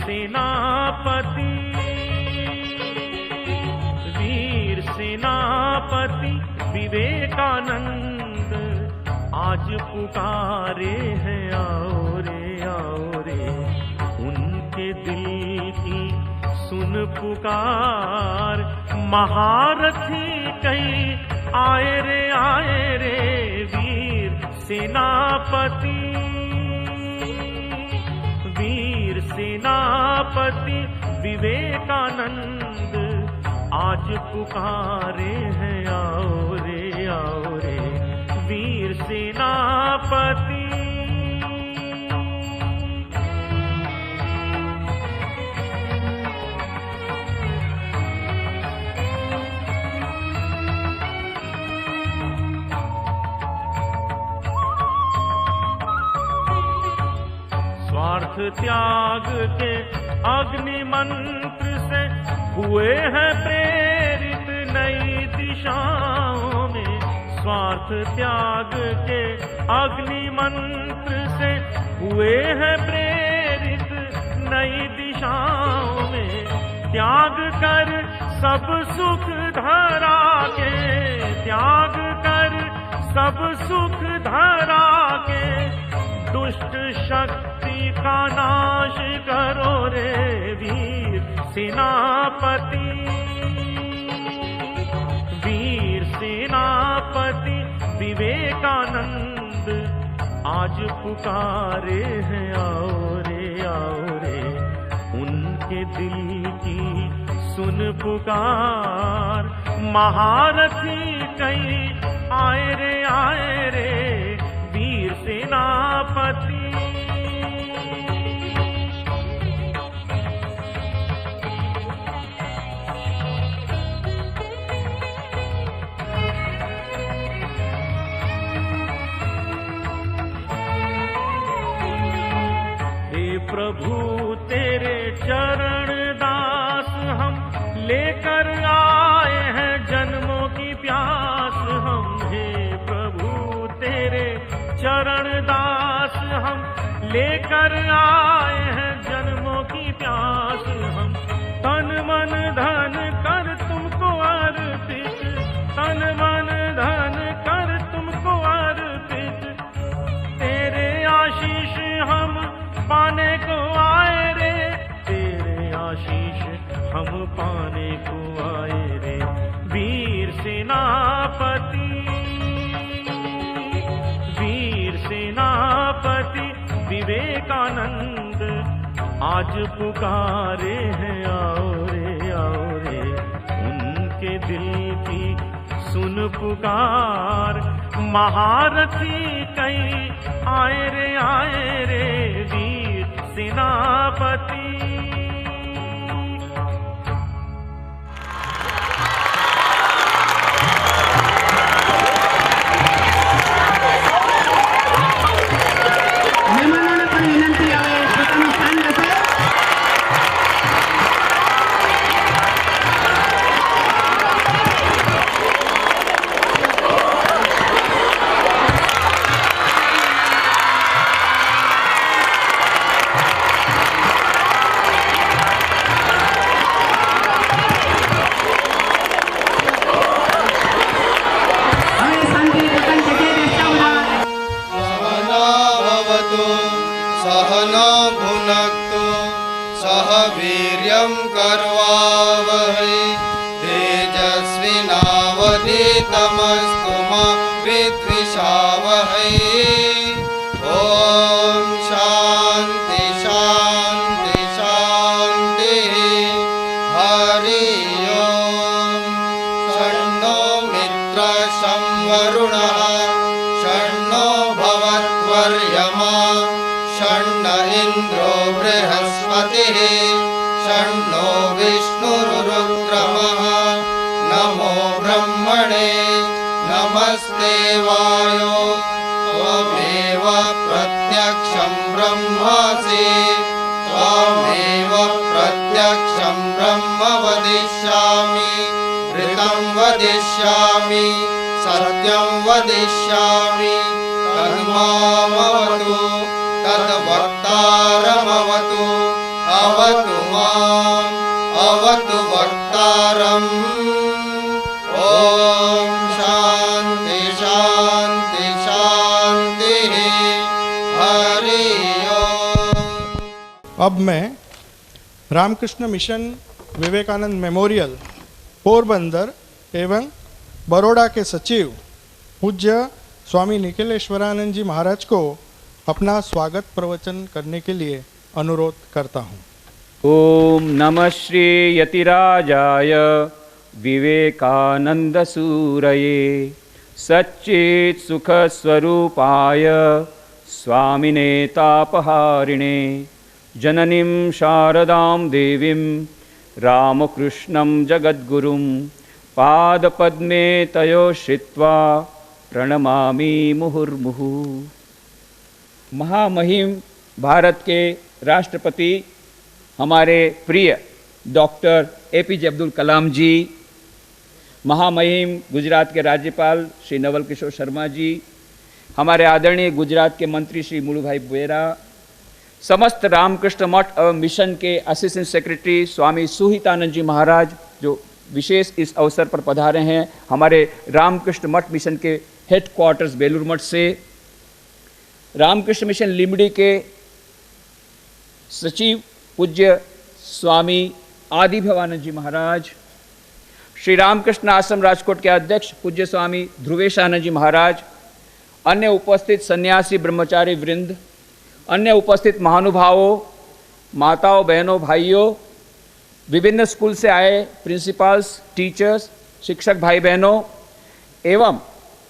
सेनापति, वीर सेनापति विवेकानंद आज पुकारे हैं, आओ रे उनके दिल की सुन पुकार। महारथी कई आए रे वीर सेनापति, वीर सेनापति विवेकानंद आज पुकारे हैं, आओ रे वीर सेनापति। स्वार्थ त्याग के अग्नि मंत्र से हुए हैं प्रेरित नई दिशाओं में। स्वार्थ त्याग के अग्नि मंत्र से हुए हैं प्रेरित नई दिशाओं में। त्याग कर सब सुख धरा के, त्याग कर सब सुख धरा के, दुष्ट शक्ति का नाश करो रे वीर सेनापति, वीर सेनापति विवेकानंद आज पुकारे हैं, आओ रे उनके दिल की सुन पुकार। महारथी कई आए रे वीर सेनापति। हे प्रभु तेरे चरण दास हम लेकर आए हैं जन्मों की प्यास हम। हे प्रभु तेरे चरण दास हम लेकर आए हैं जन्मों की प्यास हम। तन मन धन कर तुमको अर्पित, तन मन धन कर तुमको अर्पित। तेरे आशीष हम पाने को आए रे, तेरे आशीष हम पाने को आए रे वीर सेनापति, वीर सेनापति विवेकानंद आज पुकारे हैं, आओ रे उनके दिल की सुन पुकार। महारथी कई आए रे वीर सेनापति। सहना भुनक्तु सह वीर्यं करवावहै तेजस्विनावधीतमस्तु मा विद्विषावहै। ॐ शान्ति शान्ति शान्तिः। हरि ओम्। षण्णो मित्रः संवरुणः षण्णो भवत्वर्यमा षण्ण इन्द्रो बृहस्पतिः षण्णो विष्णुरुक्रमः। नमो ब्रह्मणे नमस्ते वायो त्वमेव प्रत्यक्षं ब्रह्मासि त्वमेव प्रत्यक्षं ब्रह्म वदिष्यामि। ऋतं वदिष्यामि सत्यं वदिष्यामि। तन्मामवतु तद्वक्तारमवतु अवतु माम् अवतु वक्तारम्। ॐ शान्ति शान्ति शान्तिः। हरि ओम्। अब मैं रामकृष्ण मिशन विवेकानंद मेमोरियल पोरबंदर एवं बड़ौदा के सचिव पूज्य स्वामी निखिलेश्वरानंद जी महाराज को अपना स्वागत प्रवचन करने के लिए अनुरोध करता हूँ। ओम नमः श्री यतिराजाय विवेकानंद सूरये सच्चित् सुख स्वरूपाय स्वामिने तापहारिणे जननीं शारदां देवीं रामकृष्णं जगद्गुरुं पादपद्मे तयो श्रित्वा प्रणमामि मुहुर्मुहु। महामहिम भारत के राष्ट्रपति हमारे प्रिय डॉक्टर एपीजे अब्दुल कलाम जी, महामहिम गुजरात के राज्यपाल श्री नवल किशोर शर्मा जी, हमारे आदरणीय गुजरात के मंत्री श्री मुलुभाई बेरा, समस्त रामकृष्ण मठ एवं मिशन के असिस्टेंट सेक्रेटरी स्वामी सुहितानंद जी महाराज जो विशेष इस अवसर पर पधारे हैं, हमारे रामकृष्ण मठ मिशन के हेडक्वार्टर्स बेलूर मठ से, रामकृष्ण मिशन लिमड़ी के सचिव पूज्य स्वामी आदि भवानंद जी महाराज, श्री रामकृष्ण आश्रम राजकोट के अध्यक्ष पूज्य स्वामी ध्रुवेशानंद जी महाराज, अन्य उपस्थित सन्यासी ब्रह्मचारी वृंद, अन्य उपस्थित महानुभावों, माताओं, बहनों, भाइयों, विभिन्न स्कूल से आए प्रिंसिपल्स, टीचर्स, शिक्षक भाई बहनों एवं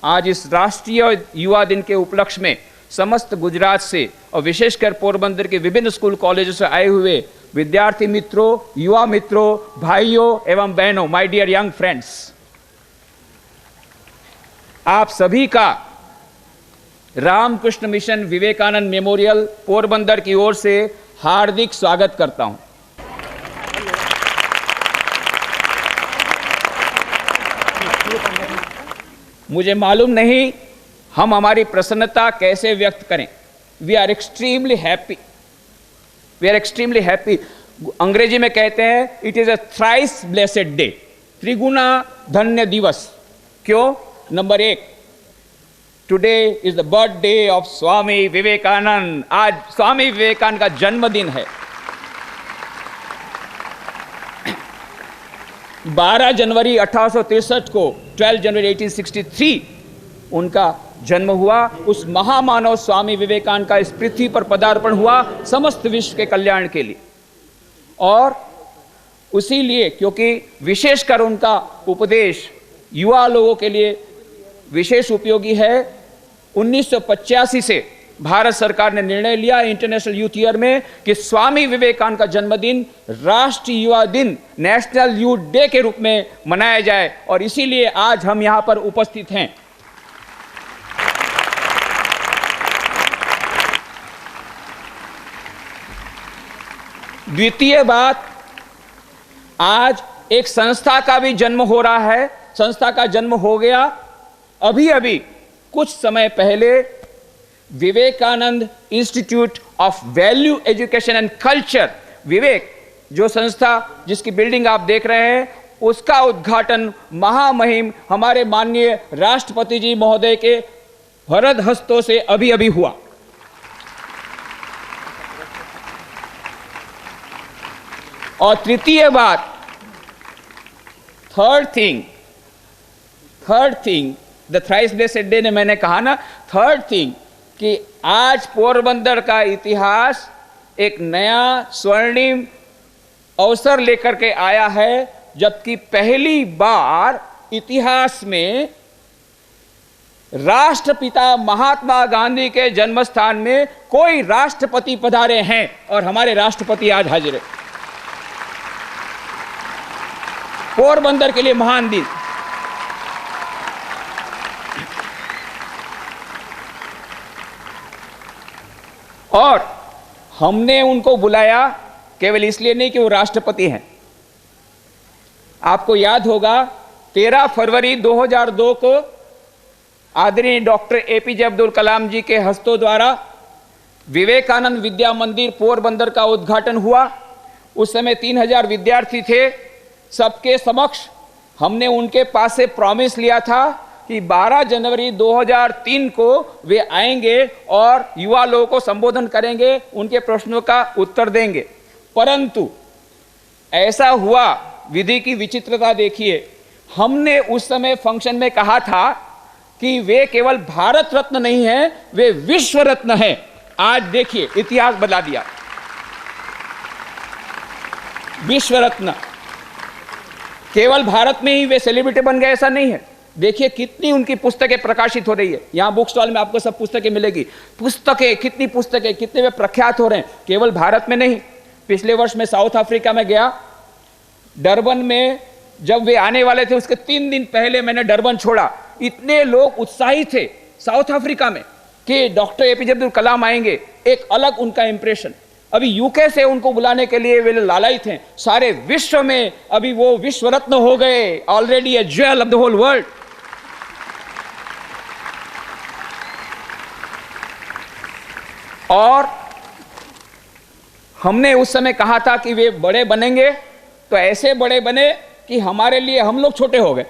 आज इस राष्ट्रीय युवा दिन के उपलक्ष्य में समस्त गुजरात से और विशेषकर पोरबंदर के विभिन्न स्कूल कॉलेजों से आए हुए विद्यार्थी मित्रों, युवा मित्रों, भाइयों एवं बहनों, माय डियर यंग फ्रेंड्स, आप सभी का रामकृष्ण मिशन विवेकानंद मेमोरियल पोरबंदर की ओर से हार्दिक स्वागत करता हूं। मुझे मालूम नहीं हम हमारी प्रसन्नता कैसे व्यक्त करें। We are extremely happy, we are extremely happy. अंग्रेजी में कहते हैं it is a thrice blessed day, त्रिगुना धन्य दिवस। क्यों? Number 1, today is the birthday of Swami Vivekananda. आज स्वामी विवेकानंद का जन्मदिन है। 12 जनवरी 1863 को, 12 जनवरी 1863 उनका जन्म हुआ। उस महामानव स्वामी विवेकानंद का इस पृथ्वी पर पदार्पण हुआ समस्त विश्व के कल्याण के लिए, और उसी लिए क्योंकि विशेषकर उनका उपदेश युवा लोगों के लिए विशेष उपयोगी है, 1985 से भारत सरकार ने निर्णय लिया इंटरनेशनल यूथ ईयर में कि स्वामी विवेकानंद का जन्मदिन राष्ट्रीय युवा दिन, नेशनल यूथ डे के रूप में मनाया जाए, और इसीलिए आज हम यहां पर उपस्थित हैं। द्वितीय बात, आज एक संस्था का भी जन्म हो रहा है। संस्था का जन्म हो गया अभी अभी कुछ समय पहले। Vivekananda institute of value education and culture, Vivek जो संस्था जिसकी बिल्डिंग आप देख रहे हैं, उसका उद्घाटन महामहिम हमारे माननीय राष्ट्रपति जी महोदय के वरद हस्तों से अभी अभी हुआ। और तृतीय बात, third thing, the thrice blessed day ने मैंने कहा ना, थर्ड थिंग कि आज पोरबंदर का इतिहास एक नया स्वर्णिम अवसर लेकर के आया है, जबकि पहली बार इतिहास में राष्ट्रपिता महात्मा गांधी के जन्म स्थान में कोई राष्ट्रपति पधारे हैं, और हमारे राष्ट्रपति आज हाजिर है। पोरबंदर के लिए महान दिन। और हमने उनको बुलाया केवल इसलिए नहीं कि वो राष्ट्रपति हैं। आपको याद होगा 13 फरवरी 2002 को आदरणीय डॉक्टर एपीजे अब्दुल कलाम जी के हस्तों द्वारा विवेकानंद विद्या मंदिर पोरबंदर का उद्घाटन हुआ। उस समय 3000 विद्यार्थी थे। सबके समक्ष हमने उनके पास से प्रॉमिस लिया था कि 12 जनवरी 2003 को वे आएंगे और युवा लोगों को संबोधन करेंगे, उनके प्रश्नों का उत्तर देंगे। परंतु ऐसा हुआ, विधि की विचित्रता देखिए, हमने उस समय फंक्शन में कहा था कि वे केवल भारत रत्न नहीं हैं, वे विश्व रत्न हैं। आज देखिए इतिहास बदला दिया। विश्व रत्न, केवल भारत में ही वे सेलिब्रिटी बन गए ऐसा नहीं है। देखिए कितनी उनकी पुस्तकें प्रकाशित हो रही है। यहाँ बुक स्टॉल में आपको सब पुस्तकें मिलेगी। पुस्तकें, कितनी पुस्तकें, कितने वे प्रख्यात हो रहे हैं, केवल भारत में नहीं। पिछले वर्ष मैं साउथ अफ्रीका में गया, डरबन में जब वे आने वाले थे उसके 3 दिन पहले मैंने डरबन छोड़ा। इतने लोग उत्साहित थे साउथ अफ्रीका में कि डॉक्टर एपीजे अब्दुल कलाम आएंगे। एक अलग उनका इंप्रेशन। अभी यूके से उनको बुलाने के लिए वे लालायित थे। सारे विश्व में अभी वो विश्व रत्न हो गए, already a jewel of the whole world. और हमने उस समय कहा था कि वे बड़े बनेंगे, तो ऐसे बड़े बने कि हमारे लिए हम लोग छोटे हो गए,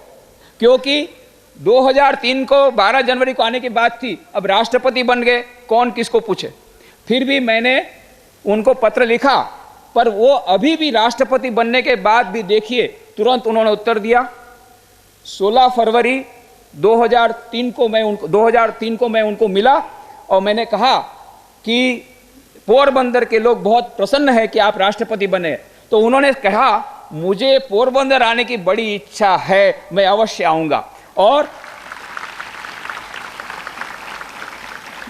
क्योंकि 2003 को 12 जनवरी को आने की बात थी। अब राष्ट्रपति बन गए, कौन किसको पूछे। फिर भी मैंने उनको पत्र लिखा, पर वो अभी भी राष्ट्रपति बनने के बाद भी देखिए तुरंत उन्होंने उत्तर दिया। 16 फरवरी 2003 को मैं उनको मिला और मैंने कहा कि पोरबंदर के लोग बहुत प्रसन्न है कि आप राष्ट्रपति बने। तो उन्होंने कहा, मुझे पोरबंदर आने की बड़ी इच्छा है, मैं अवश्य आऊंगा। और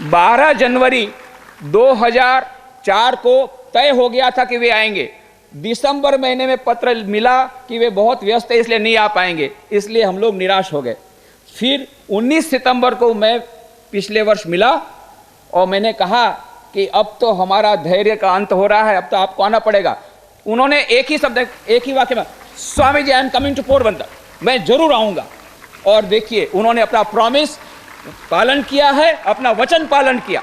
12 जनवरी 2004 को तय हो गया था कि वे आएंगे। दिसंबर महीने में पत्र मिला कि वे बहुत व्यस्त है इसलिए नहीं आ पाएंगे, इसलिए हम लोग निराश हो गए। फिर 19 सितंबर को मैं पिछले वर्ष मिला और मैंने कहा कि अब तो हमारा धैर्य का अंत हो रहा है, अब तो आपको आना पड़ेगा। उन्होंने एक ही शब्द, एक ही वाक्य में, Swami ji I am coming to Porbandar, मैं जरूर आऊंगा। और देखिए उन्होंने अपना प्रॉमिस पालन किया है, अपना वचन पालन किया।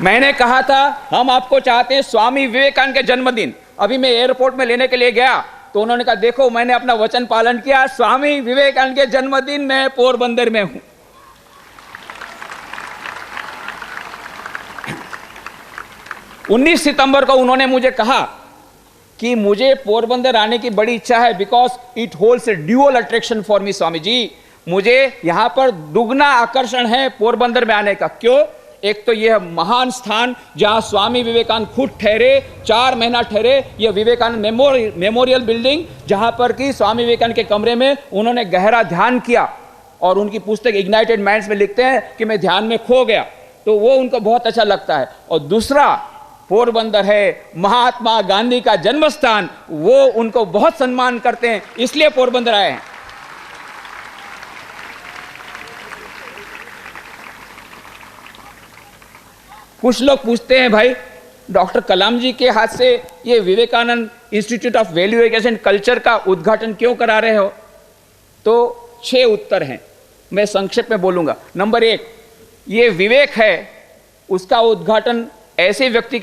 मैंने कहा था हम आपको चाहते हैं स्वामी विवेकानंद के जन्मदिन। अभी मैं एयरपोर्ट में लेने के लिए गया तो उन्होंने कहा, देखो मैंने अपना वचन पालन किया, स्वामी विवेकानंद के जन्मदिन में पोरबंदर में हूं। उन्नीस सितंबर को उन्होंने मुझे कहा कि मुझे पोरबंदर आने की बड़ी इच्छा है, because it holds a dual attraction for me. Swami ji, मुझे यहां पर दुगना आकर्षण है पोरबंदर में आने का। क्यों? एक तो यह महान स्थान जहां स्वामी विवेकानंद खुद ठहरे, 4 महीना ठहरे, यह विवेकानंद मेमोरियल बिल्डिंग, जहां पर कि स्वामी विवेकानंद के कमरे में उन्होंने गहरा ध्यान किया। और उनकी पुस्तक इग्नाइटेड माइंड्स में लिखते हैं कि मैं ध्यान में खो गया, तो वो उनको बहुत अच्छा लगता है। और दूसरा, पोरबंदर है महात्मा गांधी का जन्म स्थान, वो उनको बहुत सम्मान करते हैं, इसलिए पोरबंदर आए हैं। कुछ लोग पूछते हैं, भाई डॉक्टर कलाम जी के हाथ से ये Vivekananda institute of value education culture का उद्घाटन क्यों करा रहे हो? तो 6 उत्तर हैं, मैं संक्षेप में बोलूंगा। नंबर 1, ये विवेक है, उसका उद्घाटन ऐसे व्यक्ति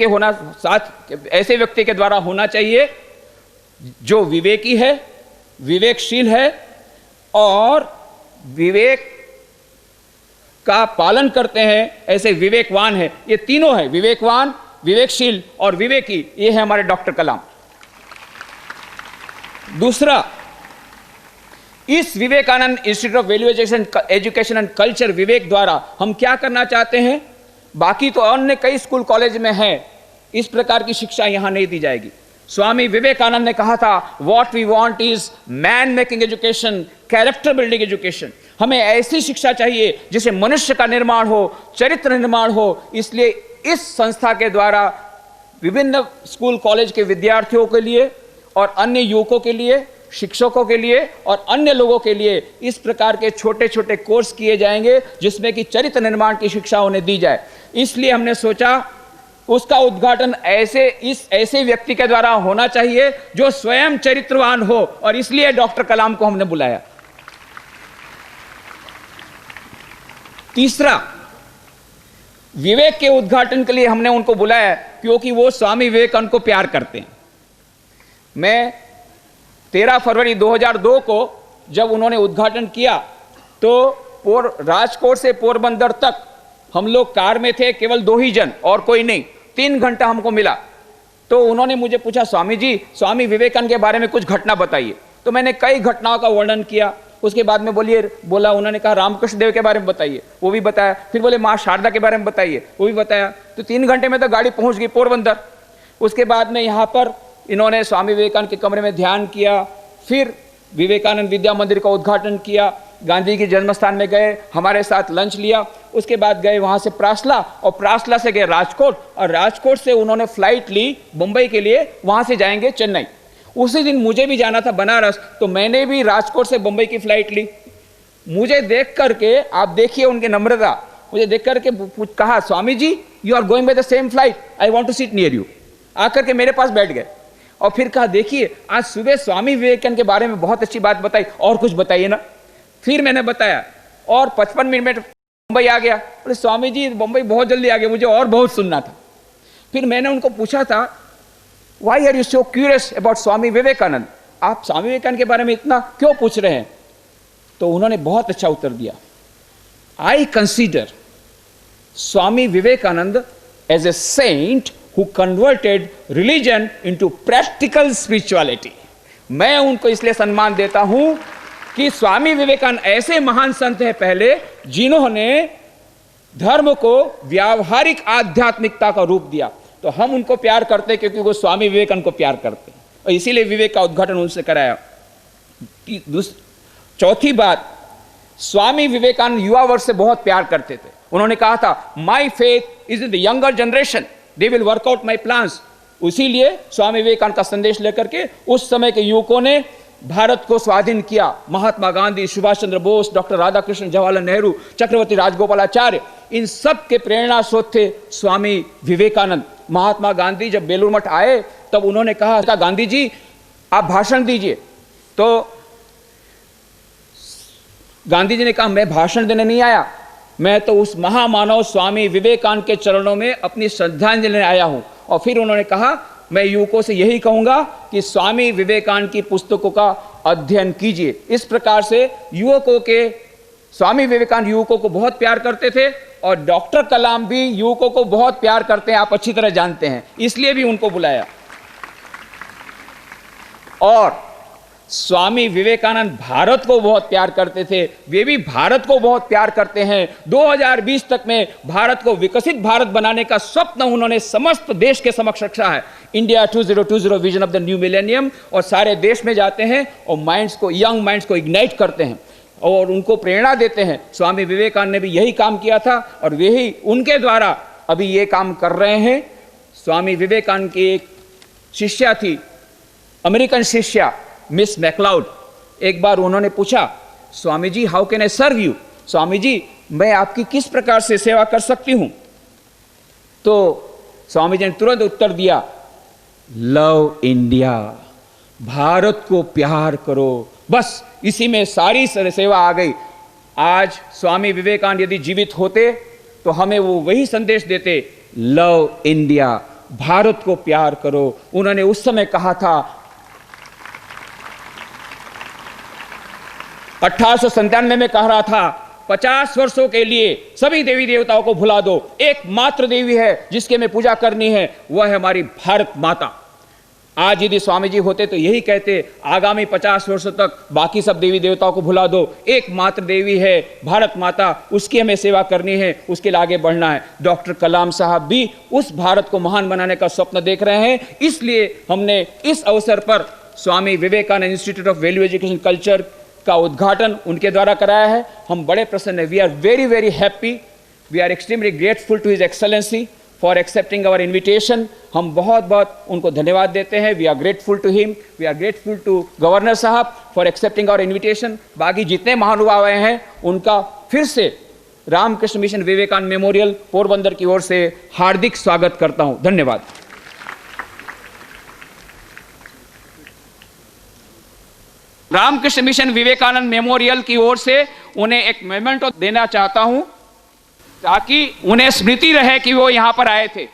के द्वारा होना चाहिए जो विवेकी है, विवेकशील है और विवेक का पालन करते हैं, ऐसे विवेकवान है। ये तीनों है, विवेकवान, विवेकशील और विवेकी, ये है हमारे डॉक्टर कलाम। दूसरा, इस Vivekananda institute of value education and culture Vivek द्वारा हम क्या करना चाहते हैं? बाकी तो अन्य कई स्कूल कॉलेज में है, इस प्रकार की शिक्षा यहां नहीं दी जाएगी। स्वामी विवेकानंद ने कहा था, what we want is man making education, character building education. हमें ऐसी शिक्षा चाहिए जिसे मनुष्य का निर्माण हो, चरित्र निर्माण हो। इसलिए इस संस्था के द्वारा विभिन्न स्कूल कॉलेज के विद्यार्थियों के लिए और अन्य युवकों के लिए, शिक्षकों के लिए और अन्य लोगों के लिए इस प्रकार के छोटे छोटे कोर्स किए जाएंगे जिसमें कि चरित्र निर्माण की शिक्षा उन्हें दी जाए। इसलिए हमने सोचा उसका उद्घाटन ऐसे व्यक्ति के द्वारा होना चाहिए जो स्वयं चरित्रवान हो, और इसलिए डॉक्टर कलाम को हमने बुलाया। तीसरा, विवेक के उद्घाटन के लिए हमने उनको बुलाया क्योंकि वो स्वामी विवेकानंद को प्यार करते हैं। मैं 13 फरवरी 2002 को जब उन्होंने उद्घाटन किया तो राजकोट से पोरबंदर तक हम लोग कार में थे, केवल 2 ही जन और कोई नहीं। 3 घंटा हमको मिला। तो उन्होंने मुझे पूछा, स्वामी जी, स्वामी विवेकानंद के बारे में कुछ घटना बताइए। तो मैंने कई घटनाओं का वर्णन किया। उसके बाद में बोला उन्होंने कहा रामकृष्ण देव के बारे में बताइए, वो भी बताया। फिर बोले माँ शारदा के बारे में बताइए, वो भी बताया। तो 3 घंटे में तो गाड़ी पहुंच गई पोरबंदर। उसके बाद में यहाँ पर इन्होंने स्वामी विवेकानंद के कमरे में ध्यान किया। फिर विवेकानंद विद्या मंदिर का उद्घाटन किया। गांधी के जन्म स्थान में गए, हमारे साथ लंच लिया। उसके बाद गए वहां से प्रासला, और प्रासला से गए राजकोट, और राजकोट से उन्होंने फ्लाइट ली मुंबई के लिए, वहां से जाएंगे चेन्नई। उसी दिन मुझे भी जाना था बनारस, तो मैंने भी राजकोट से मुंबई की फ्लाइट ली। मुझे देख करके, आप देखिए उनकी नम्रता, मुझे देख करके कहा, Swami ji you are going by the same flight, I want to sit near you. आकर के मेरे पास बैठ गए और फिर कहा, देखिए आज सुबह स्वामी विवेकानंद के बारे में बहुत अच्छी बात बताई, और कुछ बताइए ना। फिर मैंने बताया और 55 मिनट में मुंबई आ गया। बोले स्वामी जी मुंबई बहुत जल्दी आ गया, मुझे और बहुत सुनना था। फिर मैंने उनको पूछा था, why are you so curious about Swami Vivekananda, आप स्वामी विवेकानंद के बारे में इतना क्यों पूछ रहे हैं? तो उन्होंने बहुत अच्छा उत्तर दिया, I consider Swami Vivekananda as a saint who converted religion into practical spirituality. मैं उनको इसलिए सम्मान देता हूं कि स्वामी विवेकानंद ऐसे महान संत हैं पहले, जिन्होंने धर्म को व्यावहारिक आध्यात्मिकता का रूप दिया। तो हम उनको प्यार करते हैं क्योंकि वो स्वामी विवेकानंद को प्यार करते हैं, और इसीलिए विवेक का उद्घाटन उनसे कराया। चौथी बात, स्वामी विवेकानंद युवा वर्ग से बहुत प्यार करते थे। उन्होंने कहा था, my faith is in the younger generation, they will work out my plans. इसीलिए स्वामी विवेकानंद का संदेश लेकर के उस समय के युवकों ने भारत को स्वाधीन किया। महात्मा गांधी, सुभाष चंद्र बोस, डॉक्टर राधाकृष्ण, जवाहरलाल नेहरू, चक्रवर्ती राजगोपालाचार्य, इन सब के प्रेरणा स्रोत थे स्वामी विवेकानंद। महात्मा गांधी जब बेलूर मठ आए तब उन्होंने कहा, गांधी जी आप भाषण दीजिए। तो गांधी जी ने कहा, मैं भाषण देने नहीं आया, मैं तो उस महामानव स्वामी विवेकानंद के चरणों में अपनी श्रद्धांजलि लेने आया हूं। और फिर उन्होंने कहा, मैं युवकों से यही कहूंगा कि स्वामी विवेकानंद की पुस्तकों का अध्ययन कीजिए। इस प्रकार से युवकों के, स्वामी विवेकानंद युवकों को बहुत प्यार करते थे, और डॉक्टर कलाम भी युवकों को बहुत प्यार करते हैं, आप अच्छी तरह जानते हैं, इसलिए भी उनको बुलाया। और स्वामी विवेकानंद भारत को बहुत प्यार करते थे, वे भी भारत को बहुत प्यार करते हैं। 2020 तक में भारत को विकसित भारत बनाने का स्वप्न उन्होंने समस्त देश के समक्ष रखा है। India 2020 vision of the new millennium, और सारे देश में जाते हैं और माइंड्स को, यंग माइंड्स को इग्नाइट करते हैं और उनको प्रेरणा देते हैं। स्वामी विवेकानंद ने भी यही काम किया था, और वही उनके द्वारा अभी ये काम कर रहे हैं। स्वामी विवेकानंद की एक शिष्या थी, अमेरिकन शिष्या, मिस मैकलाउड। एक बार उन्होंने पूछा, Swami ji how can I serve you, Swami ji मैं आपकी किस प्रकार से सेवा कर सकती हूं? तो स्वामी जी ने तुरंत उत्तर दिया, लव इंडिया, भारत को प्यार करो। बस इसी में सारी सेवा आ गई। आज स्वामी विवेकानंद यदि जीवित होते तो हमें वो वही संदेश देते, लव इंडिया, भारत को प्यार करो। उन्होंने उस समय कहा था, 1897 में कह रहा था, 50 वर्षों के लिए सभी देवी देवताओं को भुला दो, एकमात्र देवी है जिसके में पूजा करनी है, वह है हमारी भारत माता। आज यदि स्वामी जी होते तो यही कहते, आगामी 50 वर्षों तक बाकी सब देवी देवताओं को भुला दो, एकमात्र देवी है भारत माता, उसकी हमें सेवा करनी है, उसके लिए आगे बढ़ना है। डॉक्टर कलाम साहब भी उस भारत को महान बनाने का स्वप्न देख रहे हैं। इसलिए हमने इस अवसर पर Swami Vivekananda institute of value education culture का उद्घाटन उनके द्वारा कराया है। हम बड़े प्रसन्न हैं। We are very very happy, we are extremely grateful to his excellency for accepting our invitation. हम बहुत बहुत उनको धन्यवाद देते हैं। We are grateful to him, we are grateful to governor sahab for accepting our invitation. बाकी जितने महानुभाव आए हैं उनका फिर से रामकृष्ण मिशन विवेकानंद मेमोरियल पोरबंदर की ओर से हार्दिक स्वागत करता हूं। धन्यवाद। रामकृष्ण मिशन विवेकानंद मेमोरियल की ओर से उन्हें एक मेमेंटो देना चाहता हूं। ताकि उन्हें स्मृति रहे कि वो यहां पर आए थे।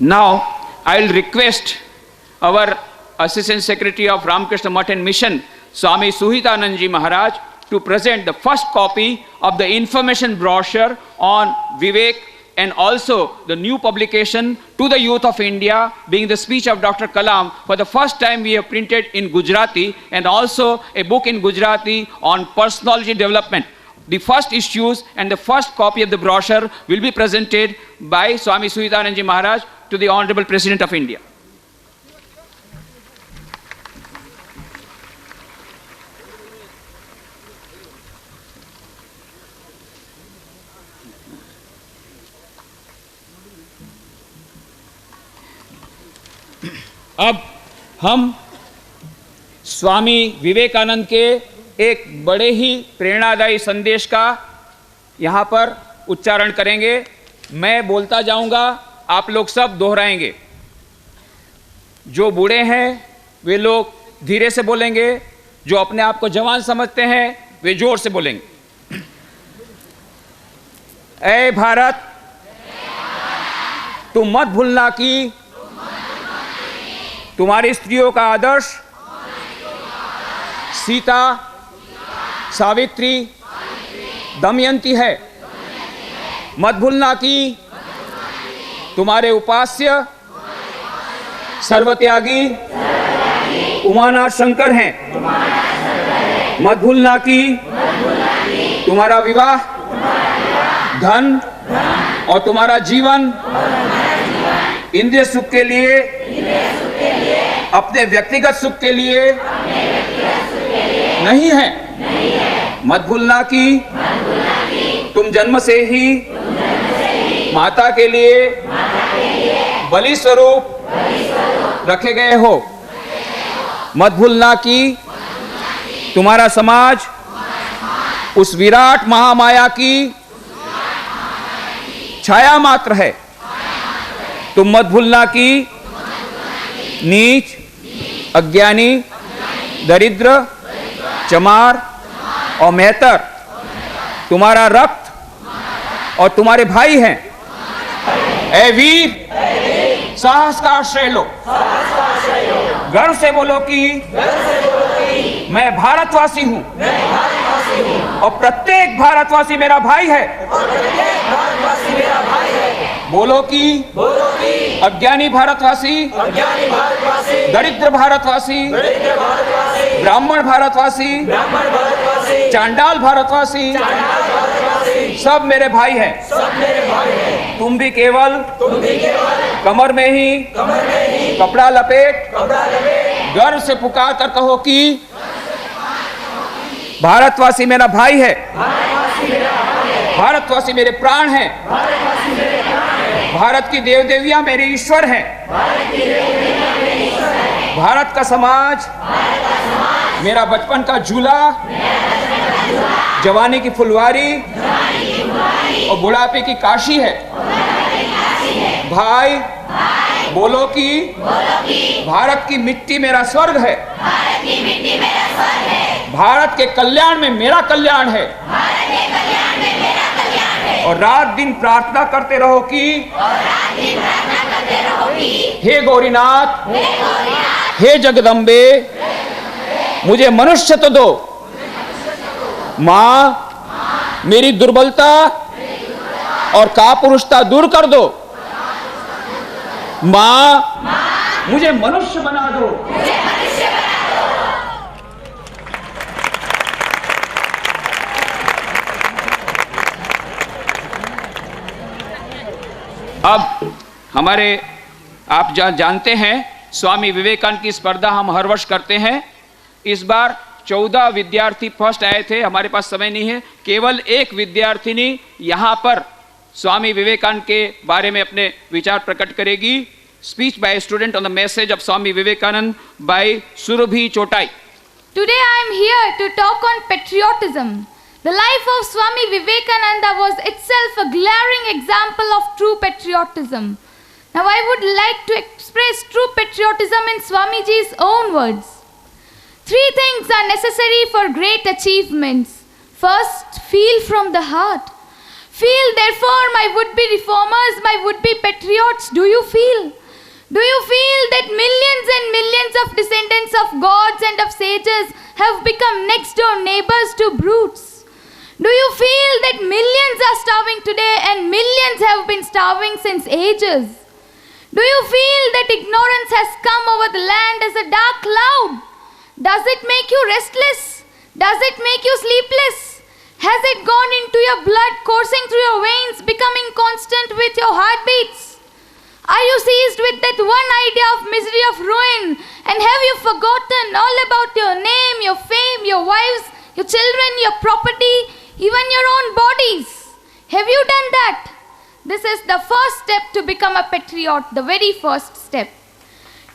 Now I will request our Assistant Secretary of Ramakrishna Math and Mission, Swami Suhitanand Ji Maharaj, to present the first copy of the information brochure on Vivek and also the new publication to the youth of India, being the speech of Dr. Kalam. For the first time we have printed in Gujarati and also a book in Gujarati on personality development. The first issues and the first copy of the brochure will be presented by Swami Suhitanand Ji Maharaj to the Honorable President of India. अब हम स्वामी विवेकानंद के एक बड़े ही प्रेरणादायी संदेश का यहाँ पर उच्चारण करेंगे। मैं बोलता जाऊंगा, आप लोग सब दोहराएंगे। जो बूढ़े हैं वे लोग धीरे से बोलेंगे, जो अपने आप को जवान समझते हैं वे जोर से बोलेंगे। ऐ भारत, तुम मत भूलना कि तुम्हारी स्त्रियों का आदर्श सीता, सावित्री, दमयंती है। मत भूलना कि तुम्हारे उपास्य सर्वत्यागी उमानाथ शंकर हैं। मत भूलना कि तुम्हारा विवाह, धन और तुम्हारा जीवन इंद्रिय सुख के लिए, अपने व्यक्तिगत सुख के लिए नहीं है। मत भूलना कि तुम जन्म से ही माता के लिए बलि स्वरूप रखे गए हो। मत भूलना कि तुम्हारा समाज उस विराट महामाया की छाया मात्र है। तुम मत भूलना कि नीच, अज्ञानी, दरिद्र, चमार और मेहतर तुम्हारा रक्त और तुम्हारे भाई हैं। ऐ वीर, साहस का आश्रय लो। गर्व से बोलो कि मैं भारतवासी हूं और प्रत्येक भारतवासी मेरा भाई है। बोलो कि अज्ञानी भारतवासी, दरिद्र भारतवासी, ब्राह्मण भारतवासी, चांडाल भारतवासी सब मेरे भाई हैं। तुम भी केवल कमर में ही कपड़ा लपेट गर्व से पुकार कर कहो कि भारतवासी मेरा भाई है, भारतवासी मेरे प्राण हैं, भारत की देव देवियां मेरे ईश्वर हैं। भारत का समाज मेरा बचपन का झूला, जवानी की फुलवारी और बुढ़ापे की काशी है। भाई, बोलो कि भारत की मिट्टी मेरा स्वर्ग है। भारत के कल्याण में मेरा कल्याण है। और रात दिन प्रार्थना करते रहो कि हे गौरीनाथ, हे जगदम्बे, मुझे मनुष्य तो दो। माँ, मेरी दुर्बलता और कापुरुषता दूर कर दो। माँ, मुझे मनुष्य बना दो। अब हमारे आप जानते हैं स्वामी विवेकानंद की स्पर्धा हम हर वर्ष करते हैं। इस बार 14 विद्यार्थी फर्स्ट आए थे। हमारे पास समय नहीं है, केवल एक विद्यार्थिनी यहाँ पर स्वामी विवेकानंद के बारे में अपने विचार प्रकट करेगी। Speech by student on the message of Swami Vivekananda by Surabhi Chotai. Today I am here to talk on patriotism. The life of Swami Vivekananda was itself a glaring example of true patriotism. Now I would like to express true patriotism in Swamiji's own words. 3 things are necessary for great achievements. First, feel from the heart. Feel, therefore, my would-be reformers, my would-be patriots, do you feel? Do you feel that millions and millions of descendants of gods and of sages have become next-door neighbors to brutes? Do you feel that millions are starving today and millions have been starving since ages? Do you feel that ignorance has come over the land as a dark cloud? Does it make you restless? Does it make you sleepless? Has it gone into your blood, coursing through your veins, becoming constant with your heartbeats? Are you seized with that one idea of misery, of ruin? And have you forgotten all about your name, your fame, your wives, your children, your property, even your own bodies? Have you done that? This is the first step to become a patriot, the very first step.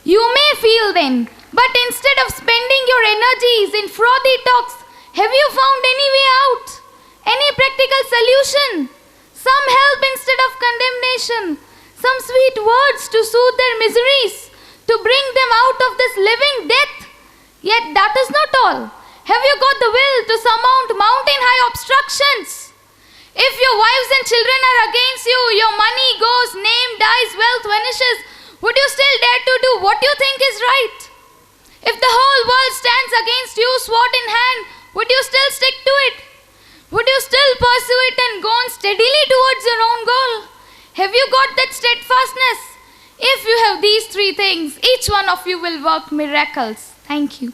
You may feel then, but instead of spending your energies in frothy talks, have you found any way out? Any practical solution? Some help instead of condemnation? Some sweet words to soothe their miseries, to bring them out of this living death? Yet that is not all. Have you got the will to surmount mountain-high obstructions? If your wives and children are against you, your money goes, name dies, wealth vanishes, would you still dare to do what you think is right? If the whole world stands against you, sword in hand, would you still stick to it? Would you still pursue it and go on steadily towards your own goal? Have you got that steadfastness? If you have these 3 things, each one of you will work miracles. Thank you.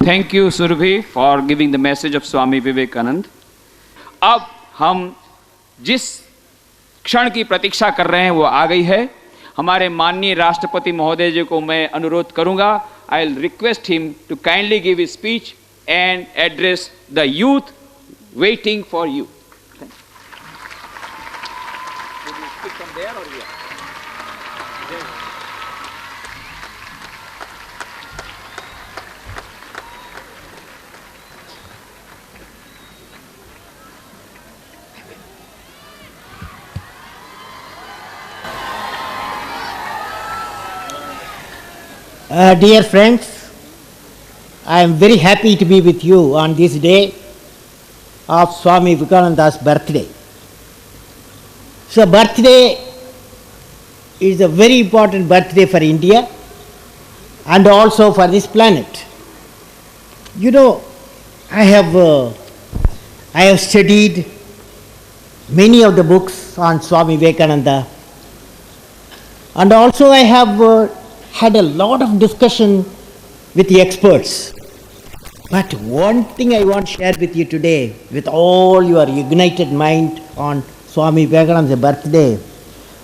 Thank you, Surabhi, for giving the message of Swami Vivekananda. अब हम जिस क्षण की प्रतीक्षा कर रहे हैं वो आ गई है. हमारे माननीय राष्ट्रपति महोदय जी को मैं अनुरोध करूंगा. I will request him to kindly give his speech and address the youth waiting for you. Would you speak from there or here? Dear friends, I am very happy to be with you on this day of Swami Vivekananda's birthday. So birthday is a very important birthday for India and also for this planet. You know, I have studied many of the books on Swami Vivekananda, and also I have had a lot of discussion with the experts. But one thing I want to share with you today, with all your ignited mind on Swami Vivekananda's birthday,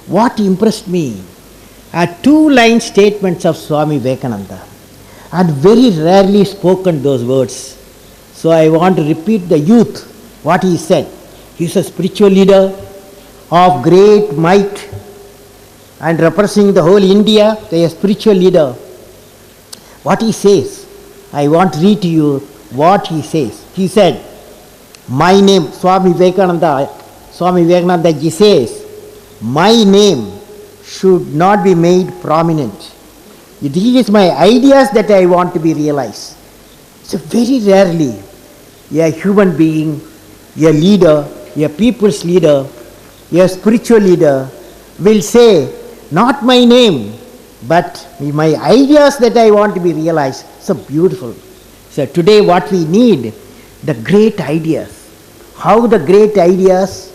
what impressed me are 2-line statements of Swami Vivekananda, and very rarely spoken those words. So I want to repeat the youth what he said. He is a spiritual leader of great might and representing the whole India, a spiritual leader. What he says, I want to read to you what he says. He said, my name, Swami Vivekananda ji says, my name should not be made prominent. It is my ideas that I want to be realized. So very rarely a human being, a leader, a people's leader, a spiritual leader will say, not my name, but my ideas that I want to be realized. So beautiful. So today what we need, the great ideas. How the great ideas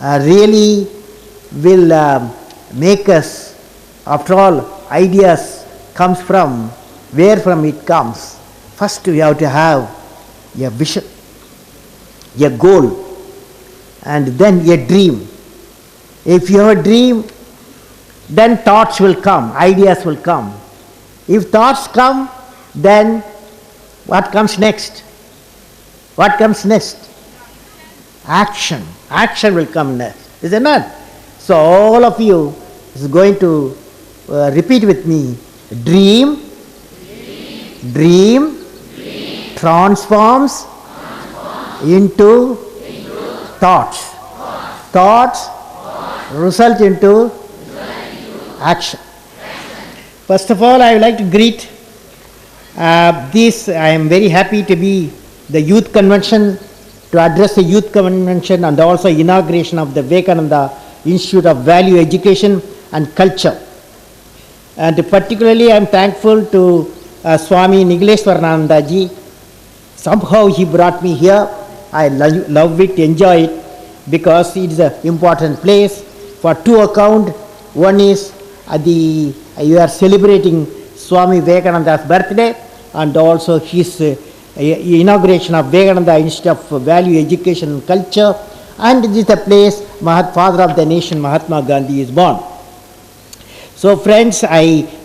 really will make us, after all, ideas comes from, where from it comes. First we have to have a vision, a goal, and then a dream. If you have a dream, then thoughts will come, ideas will come. If thoughts come, then what comes next? What comes next? Action. Action will come next. Is it not? So all of you is going to repeat with me. Dream, dream, transforms into thoughts. Thoughts result into action. First of all, I would like to greet this. I am very happy to be the youth convention, to address the youth convention and also inauguration of the Vivekananda Institute of Value Education and Culture. And particularly I am thankful to Swami Nikhileshwarananda ji. Somehow he brought me here. I love it, enjoy it, because it is an important place for two accounts. One is you are celebrating Swami Vivekananda's birthday, and also his inauguration of Vivekananda Institute of Value Education and Culture, and it is the place father of the nation Mahatma Gandhi is born. So friends,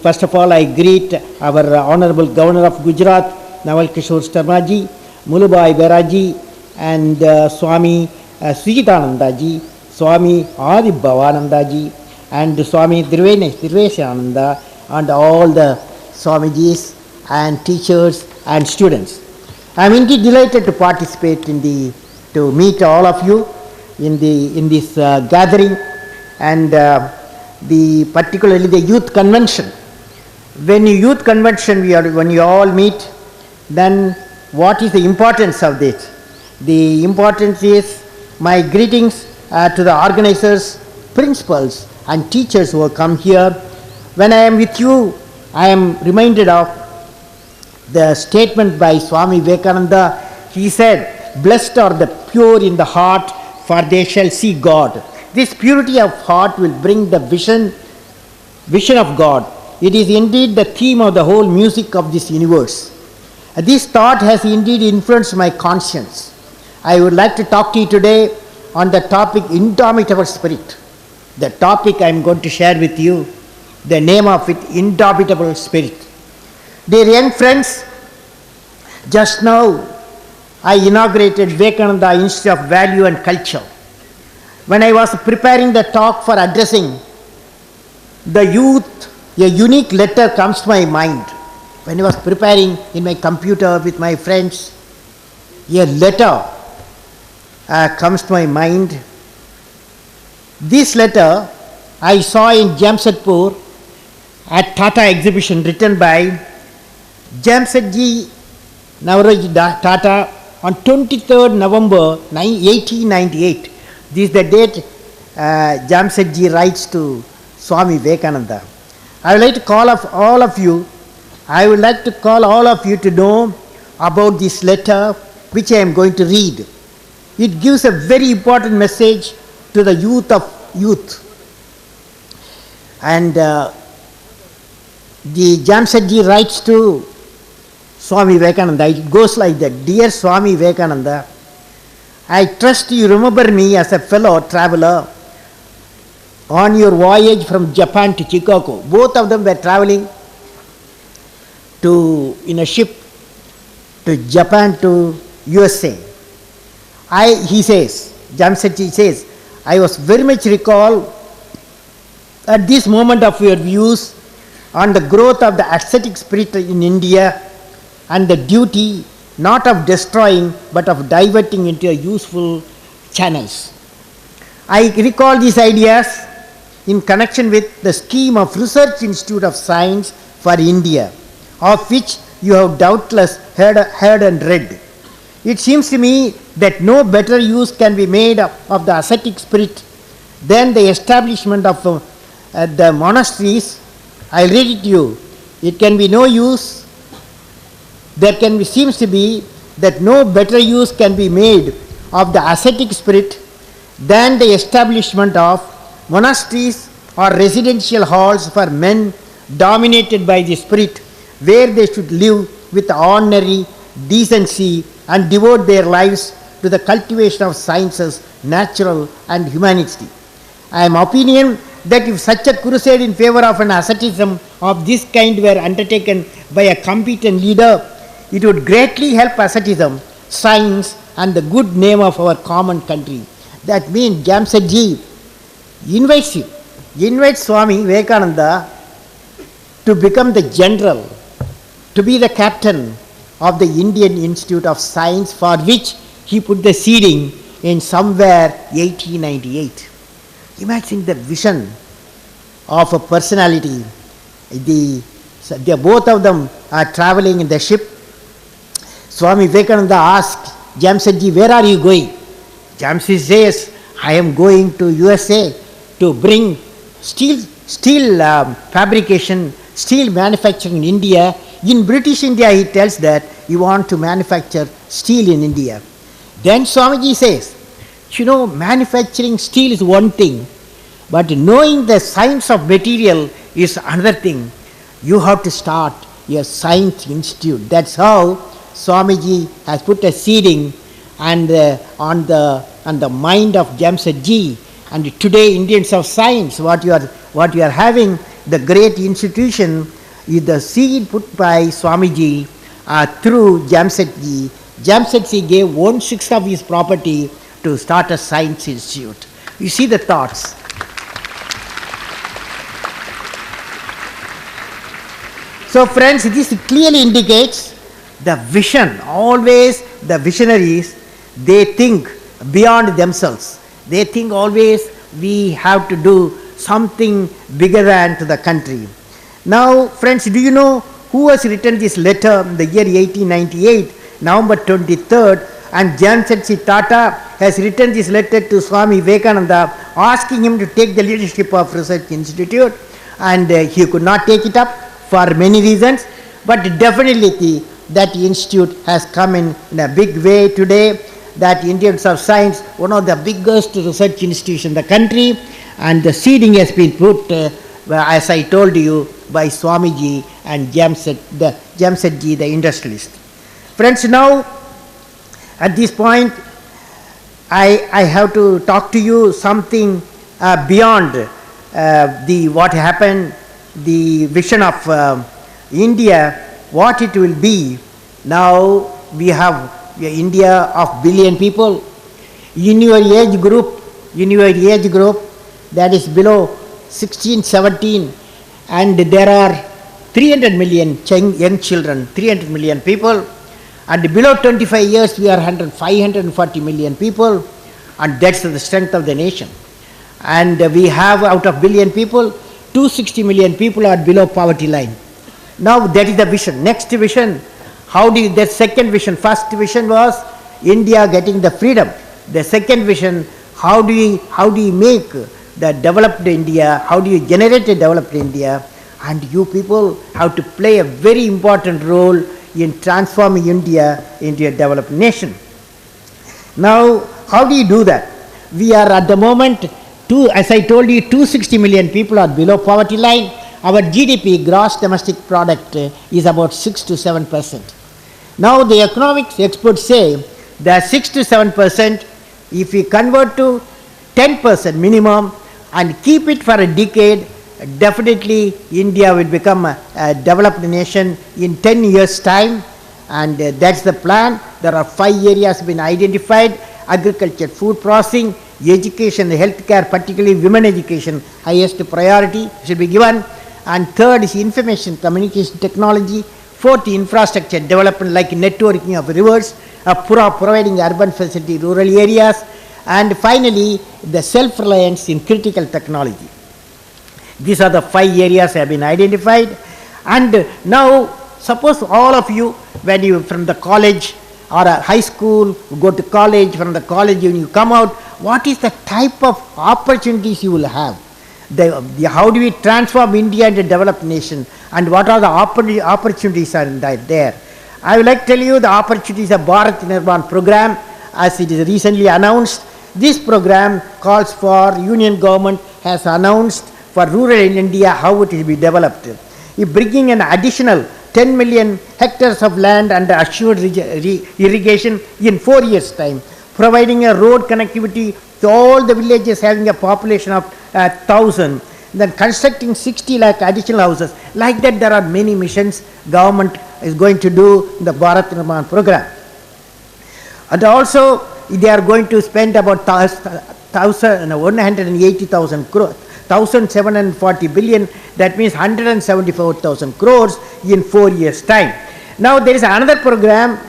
first of all I greet our Honorable Governor of Gujarat, Naval Kishore Sharma ji, Mulubhai Beraji, and Swami Sujitananda ji, Swami Adi Bhavananda ji, and Swami Dirveshananda, and all the Swamijis and teachers and students. I am indeed delighted to participate to meet all of you in this gathering, and particularly the youth convention. When youth convention when you all meet, then what is the importance of this? The importance is my greetings to the organizers, principals and teachers who have come here. When I am with you, I am reminded of the statement by Swami Vivekananda. He said, "Blessed are the pure in the heart, for they shall see God." This purity of heart will bring the vision of God. It is indeed the theme of the whole music of this universe. This thought has indeed influenced my conscience. I would like to talk to you today on the topic indomitable spirit. The topic I am going to share with you, the name of it, indomitable spirit. Dear young friends, just now I inaugurated Vivekananda Institute of Value and Culture. When I was preparing the talk for addressing the youth, a unique letter comes to my mind. When I was preparing in my computer with my friends, a letter comes to my mind. This letter I saw in Jamshedpur at Tata exhibition, written by Jamshedji Navaraj Tata on 23rd November 1898. This is the date Jamshedji writes to Swami Vivekananda. I would like to call all of you to know about this letter which I am going to read. It gives a very important message to the youth. And the Jamshedji writes to Swami Vivekananda. It goes like that: "Dear Swami Vivekananda, I trust you remember me as a fellow traveler on your voyage from Japan to Chicago." Both of them were traveling in a ship to Japan to USA. Jamshedji says, "I was very much recalled at this moment of your views on the growth of the ascetic spirit in India and the duty not of destroying but of diverting into useful channels. I recall these ideas in connection with the scheme of Research Institute of Science for India, of which you have doubtless heard and read. It seems to me that no better use can be made of the ascetic spirit than the establishment of the monasteries. I read it to you. It can be no use. Seems to be that no better use can be made of the ascetic spirit than the establishment of monasteries or residential halls for men dominated by the spirit, where they should live with ordinary decency and devote their lives to the cultivation of sciences, natural and humanity. I am of opinion that if such a crusade in favor of an asceticism of this kind were undertaken by a competent leader, it would greatly help asceticism, science and the good name of our common country." That means Jamshedji invites Swami Vivekananda to become the general, to be the captain of the Indian Institute of Science, for which he put the seeding in somewhere 1898. Imagine the vision of a personality. Both of them are traveling in the ship. Swami Vivekananda asked Jamsetji, where are you going? Jamsetji says, I am going to USA to bring steel fabrication, steel manufacturing in India. In British India, he tells that he wants to manufacture steel in India. Then Swamiji says, manufacturing steel is one thing, but knowing the science of material is another thing. You have to start a science institute. That's how Swamiji has put a seeding on the mind of Jamsetji. And today, Indians of Science, what you are having, the great institution, is the seed put by Swamiji through Jamsetji. Jamsetji gave 1/6 of his property to start a science institute. You see the thoughts. So friends, this clearly indicates the vision. Always the visionaries, they think beyond themselves. They think always we have to do something bigger than to the country. Now friends, do you know who has written this letter in the year 1898, November 23rd? And Jamsetji Tata has written this letter to Swami Vivekananda asking him to take the leadership of Research Institute, and he could not take it up for many reasons, but definitely that institute has come in a big way today. That Indians of Science, one of the biggest research institutions in the country, and the seeding has been put, as I told you, by Swamiji and Jamsetji, the industrialist. Friends, now at this point, I have to talk to you something beyond what happened, the vision of India, what it will be. Now we have India of billion people. In your age group, that is below 16, 17, and there are 300 million young children, 300 million people, and below 25 years we are 540 million people, and that's the strength of the nation. And we have, out of billion people, 260 million people are below poverty line. Now that is the vision. Next vision, that second vision, first vision was India getting the freedom. The second vision, how do you make the developed India, how do you generate a developed India? And you people have to play a very important role in transforming India into a developed nation. Now, how do you do that? We are at the moment, as I told you, 260 million people are below poverty line. Our GDP, gross domestic product, is about 6 to 7%. Now the economics experts say that 6 to 7%, if we convert to 10% minimum and keep it for a decade, definitely India will become a developed nation in 10 years' time, and that's the plan. There are 5 areas been identified: agriculture, food processing, education, healthcare, particularly women education, highest priority should be given. And third is information communication technology. Fourth, infrastructure development like networking of rivers, providing urban facility, rural areas. And finally, the self-reliance in critical technology. These are the 5 areas have been identified. And now, suppose all of you, when you from the college or a high school, go to college, from the college when you come out, what is the type of opportunities you will have? How do we transform India into a developed nation, and what are the opportunities are there? I would like to tell you the opportunities of Bharat Nirman program, as it is recently announced. This program calls for, union government has announced for rural India how it will be developed. Bringing an additional 10 million hectares of land under assured irrigation in 4 years' time, providing a road connectivity to all the villages having a population of 1,000, then constructing 60 lakh additional houses. Like that, there are many missions government is going to do in the Bharat Nirman program. And also, they are going to spend about 180,000 1,740 billion, that means 174,000 crores in 4 years' time. Now there is another program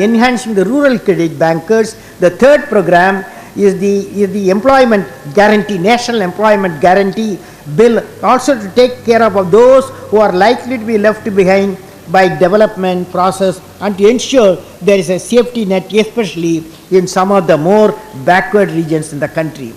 enhancing the rural credit bankers. The third program is the employment guarantee, national employment guarantee bill, also to take care of those who are likely to be left behind by development process and to ensure there is a safety net, especially in some of the more backward regions in the country.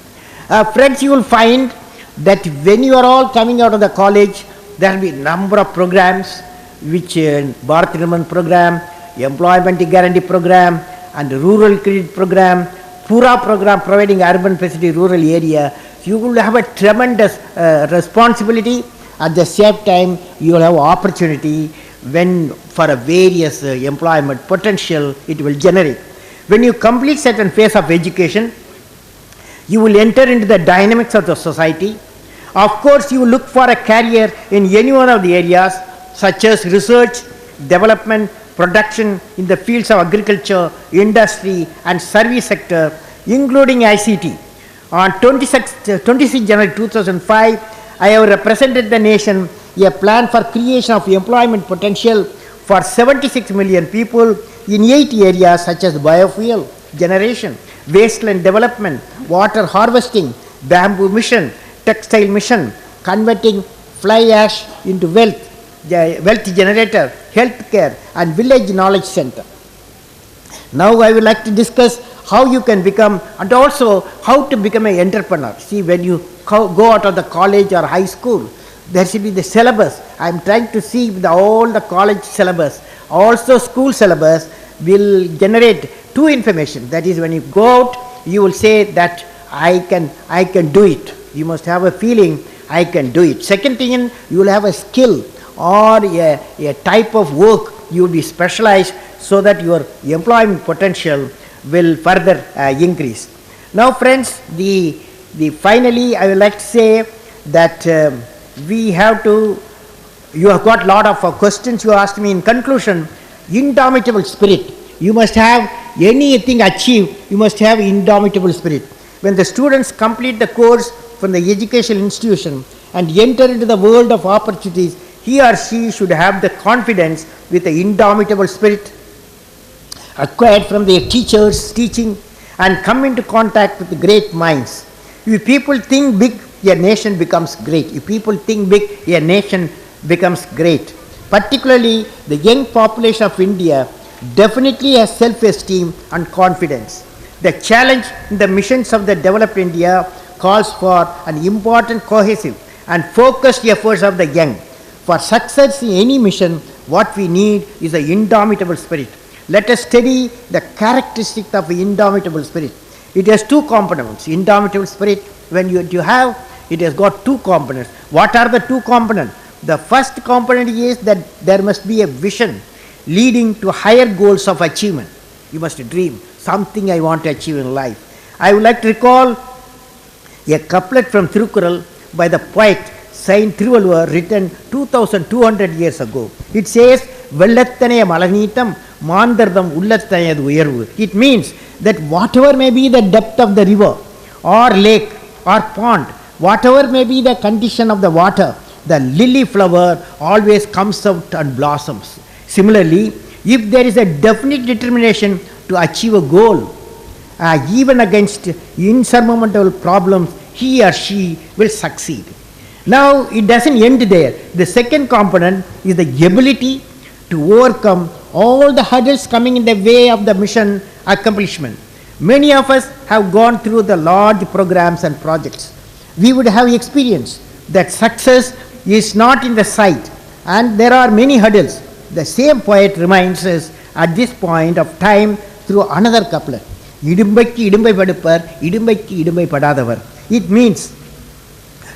Friends, you will find that when you are all coming out of the college, there will be a number of programs which Bharat Nirman program, employment guarantee program and rural credit program, Pura program providing urban facility rural area. You will have a tremendous responsibility. At the same time, you will have opportunity when for a various employment potential it will generate. When you complete certain phase of education, you will enter into the dynamics of the society. Of course, you will look for a career in any one of the areas such as research, development, production in the fields of agriculture, industry and service sector, including ICT. On 26 January 2005, I have represented the nation a plan for creation of employment potential for 76 million people in 8 areas such as biofuel generation, wasteland development, water harvesting, bamboo mission, textile mission, converting fly ash into wealth generator, healthcare and village knowledge center. Now I would like to discuss how you can become and also how to become an entrepreneur. See, when you go out of the college or high school, there should be the syllabus. I am trying to see with all the college syllabus, also school syllabus will generate two information. That is, when you go out, you will say that I can do it. You must have a feeling I can do it. Second thing, you will have a skill or a type of work you will be specialized so that your employment potential will further increase. Now friends, finally I would like to say that you have got a lot of questions you asked me. In conclusion, indomitable spirit. You must have anything achieved, you must have indomitable spirit. When the students complete the course from the educational institution and enter into the world of opportunities, he or she should have the confidence with the indomitable spirit acquired from their teachers' teaching and come into contact with great minds. If people think big, a nation becomes great. If people think big, a nation becomes great. Particularly the young population of India definitely has self-esteem and confidence. The challenge in the missions of the developed India calls for an important cohesive and focused efforts of the young. For success in any mission, what we need is an indomitable spirit. Let us study the characteristics of the indomitable spirit. It has two components. Indomitable spirit, when you have, it has got two components. What are the two components? The first component is that there must be a vision leading to higher goals of achievement. You must dream something I want to achieve in life. I would like to recall a couplet from Thirukkural by the poet Saint Thiruvalluvar, written 2200 years ago. It says, Vellathane Malanitam Mandardam Ullathanayadu Uyarvu. It means that whatever may be the depth of the river or lake or pond, whatever may be the condition of the water, the lily flower always comes out and blossoms. Similarly, if there is a definite determination to achieve a goal, even against insurmountable problems, he or she will succeed. Now, it doesn't end there. The second component is the ability to overcome all the hurdles coming in the way of the mission accomplishment. Many of us have gone through the large programs and projects. We would have experienced that success is not in the sight and there are many hurdles. The same poet reminds us at this point of time through another couplet. Idumbaikku idumbai padupar, idumbaikku idumbai padadavar. It means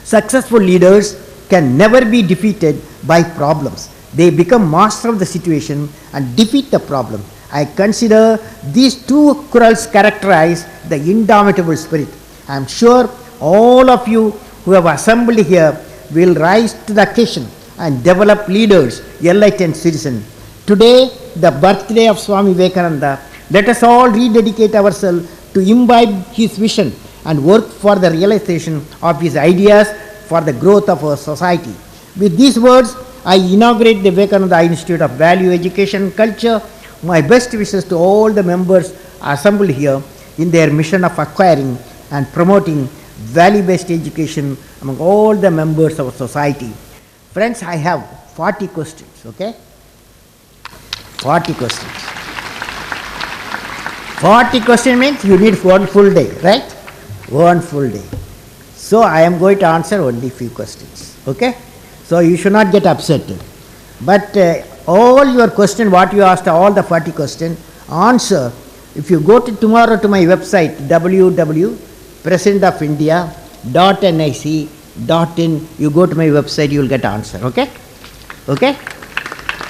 successful leaders can never be defeated by problems. They become master of the situation and defeat the problem. I consider these two quarrels characterize the indomitable spirit. I am sure all of you who have assembled here will rise to the occasion and develop leaders, enlightened citizens. Today, the birthday of Swami Vivekananda, let us all rededicate ourselves to imbibe his vision and work for the realization of his ideas for the growth of our society. With these words, I inaugurate the Vivekananda Institute of Value Education and Culture. My best wishes to all the members assembled here in their mission of acquiring and promoting value-based education among all the members of society. Friends, I have 40 questions, okay? 40 questions. 40 questions means you need one full day, right? One full day. So I am going to answer only few questions, okay? So you should not get upset. But all your question, what you asked, all the 40 questions, answer. If you go to tomorrow to my website, www.presidentofindia.nic.in, you go to my website, you will get answer, okay? Okay?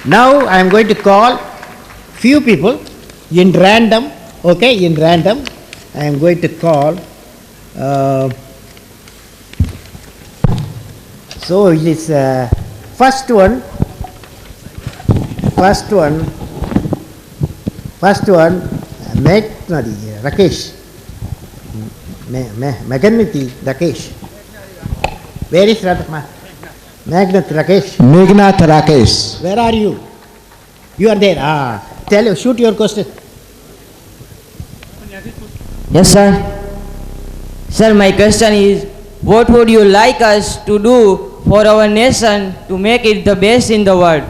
Now I am going to call few people in random, okay, in random. I am going to call, so it is first one, Rakesh, Meghnath Rakesh. Where is Meghnath Rakesh? Meghnath Rakesh. Where are you? You are there. Tell, shoot your question. Yes, sir. Sir, my question is, what would you like us to do for our nation to make it the best in the world?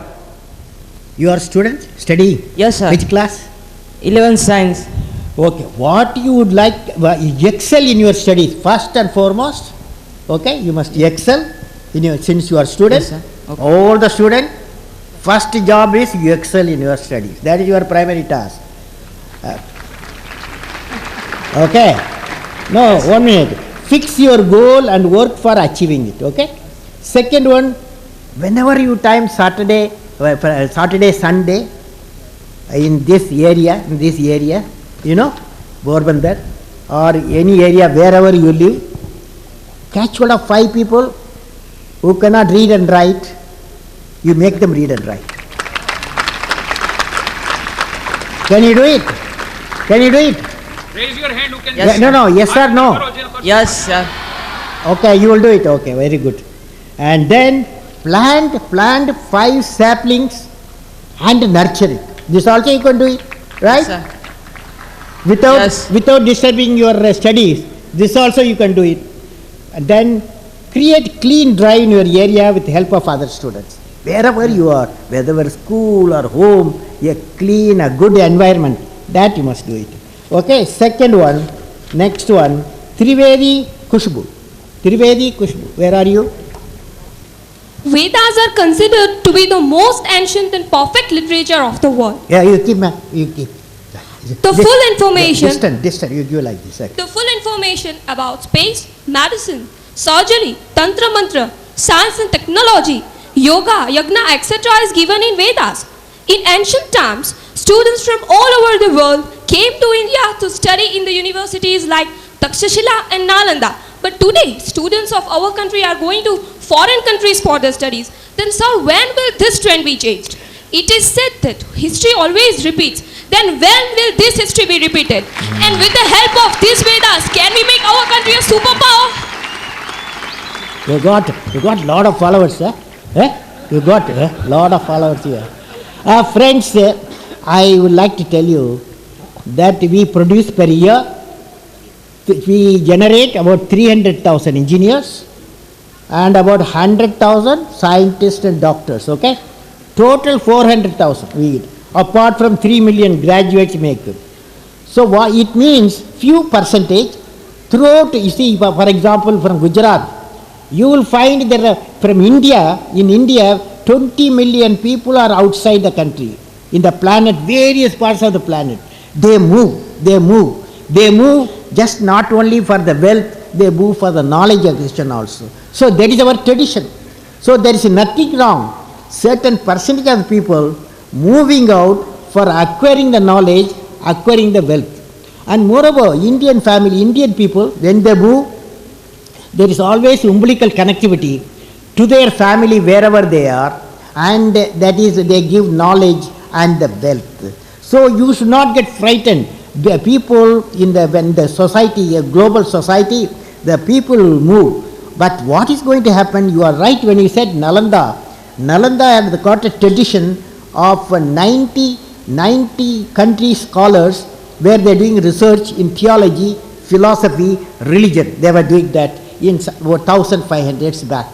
You are student, studying. Yes, sir. Which class? 11th science. Okay. What you would like, excel in your studies first and foremost. Okay, you must excel in your, since you are student. Yes, sir. Okay. All the student, first job is you excel in your studies. That is your primary task. Okay. No, 1 minute. Fix your goal and work for achieving it. Okay. Second one, whenever you time Saturday, Sunday, in this area, you know, Porbandar or any area wherever you live, catch hold of 5 people who cannot read and write, you make them read and write. Can you do it? Can you do it? Raise your hand who can. Yes, No, yes or no? Yes, sir. Okay, you will do it. Okay, very good. And then plant 5 saplings and nurture it. This also you can do it, right? Yes, sir. Without disturbing your studies, this also you can do it. And then create clean drive in your area with the help of other students. Wherever you are, whether school or home, a clean, a good environment, that you must do it. Okay, second one, next one, Trivedi Kushbu. Where are you? Vedas are considered to be the most ancient and perfect literature of the world. Yeah, you keep. The full information. Distant, you give like this. Okay. The full information about space, medicine, surgery, tantra mantra, science and technology, yoga, yagna, etc. is given in Vedas. In ancient times, students from all over the world came to India to study in the universities like Takshashila and Nalanda. But today, students of our country are going to foreign countries for their studies. Then, sir, when will this trend be changed? It is said that history always repeats. Then when will this history be repeated? And with the help of these Vedas, can we make our country a superpower? You got lot of followers, eh? You got a lot of followers here. Friends, I would like to tell you that we produce per year, we generate about 300,000 engineers and about 100,000 scientists and doctors, okay? Total 400,000 we get, apart from 3 million graduates make it. So what it means, few percentage throughout, you see, for example, from Gujarat, you will find that from India, in India, 20 million people are outside the country, in the planet, various parts of the planet. They move just not only for the wealth, they move for the knowledge acquisition also. So that is our tradition. So there is nothing wrong. Certain percentage of people moving out for acquiring the knowledge, acquiring the wealth. And moreover, Indian family, Indian people, when they move, there is always umbilical connectivity to their family wherever they are, and that is, they give knowledge and the wealth. So you should not get frightened the people when the society, a global society, the people will move. But what is going to happen? You are right when you said Nalanda. Nalanda had got a tradition of 90 country scholars where they are doing research in theology, philosophy, religion. They were doing that in 1500s back.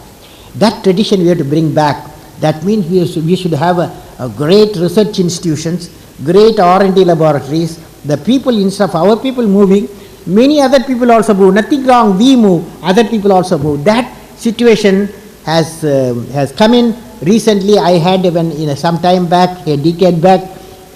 That tradition we have to bring back. That means we should have a great research institutions, great R&D laboratories. The people, instead of our people moving, many other people also move. Nothing wrong, we move, other people also move. That situation has come in. Recently I had some time back, a decade back,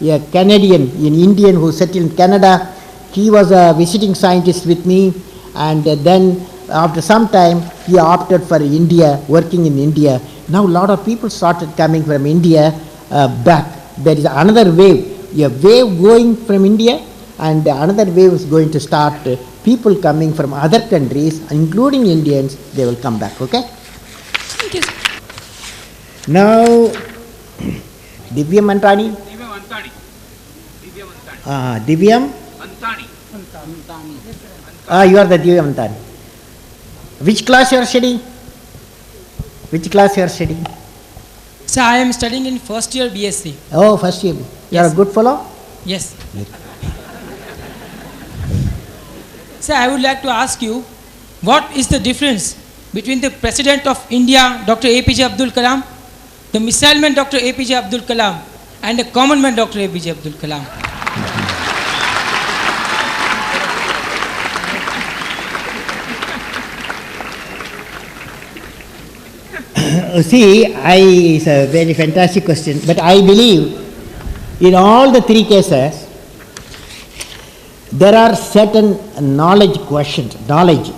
a Canadian, an Indian who settled in Canada. He was a visiting scientist with me, and then after some time he opted for India, working in India. Now a lot of people started coming from India back. There is another wave, a wave going from India, and another wave is going to start. People coming from other countries, including Indians, they will come back. Okay? Thank you, sir. Now, Divyam Antani. Divyam? You are the Divyam Antani. Which class you are studying? Which class you are studying? Sir, I am studying in first year BSc. Oh, first year. You are a good fellow? Yes. Sir, I would like to ask you, what is the difference between the President of India, Dr. APJ Abdul Kalam, the missile man Dr. APJ Abdul Kalam, and the common man Dr. APJ Abdul Kalam? See, it's a very fantastic question, but I believe in all the three cases, there are certain knowledge questions, knowledge.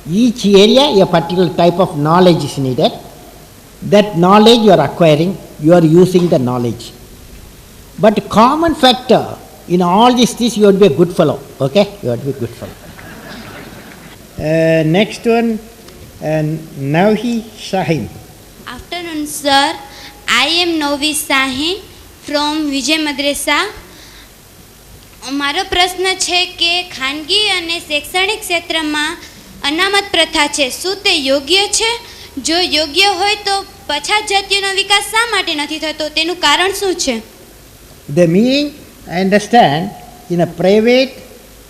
Each area, a particular type of knowledge is needed. That knowledge you are acquiring, you are using the knowledge. But common factor in all these things, you have to be a good fellow. Okay? You have to be a good fellow. Next one, Nauhi Shahin. Afternoon, sir. I am Novi Sahin from Vijay Madrasa. મારો પ્રશ્ન છે કે ખાનગી અને શૈક્ષણિક ક્ષેત્રમાં અનામત પ્રથા છે, શું તે યોગ્ય છે? જો યોગ્ય હોય તો પછાત જાતિઓનો વિકાસ શા માટે નથી થતો? તેનું કારણ શું છે? The meaning, I understand, in a private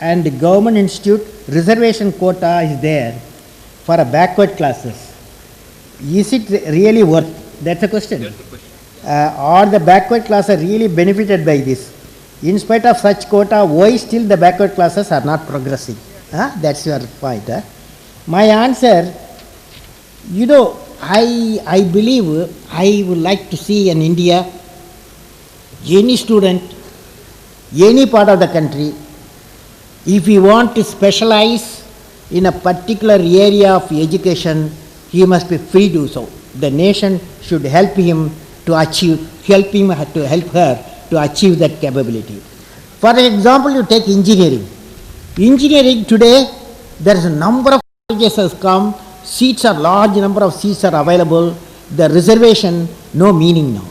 and government institute, reservation quota is there for a backward classes. Is it really worth? That's a question. Or the backward class are really benefited by this? In spite of such quota, why still the backward classes are not progressing? That's your point. My answer, I believe I would like to see in India, any student, any part of the country, if he want to specialize in a particular area of education, he must be free to do so. The nation should help him to achieve, help her to achieve that capability. For example, you take engineering. Engineering today, there is a number of colleges has come, seats are large number of seats are available, the reservation, no meaning now.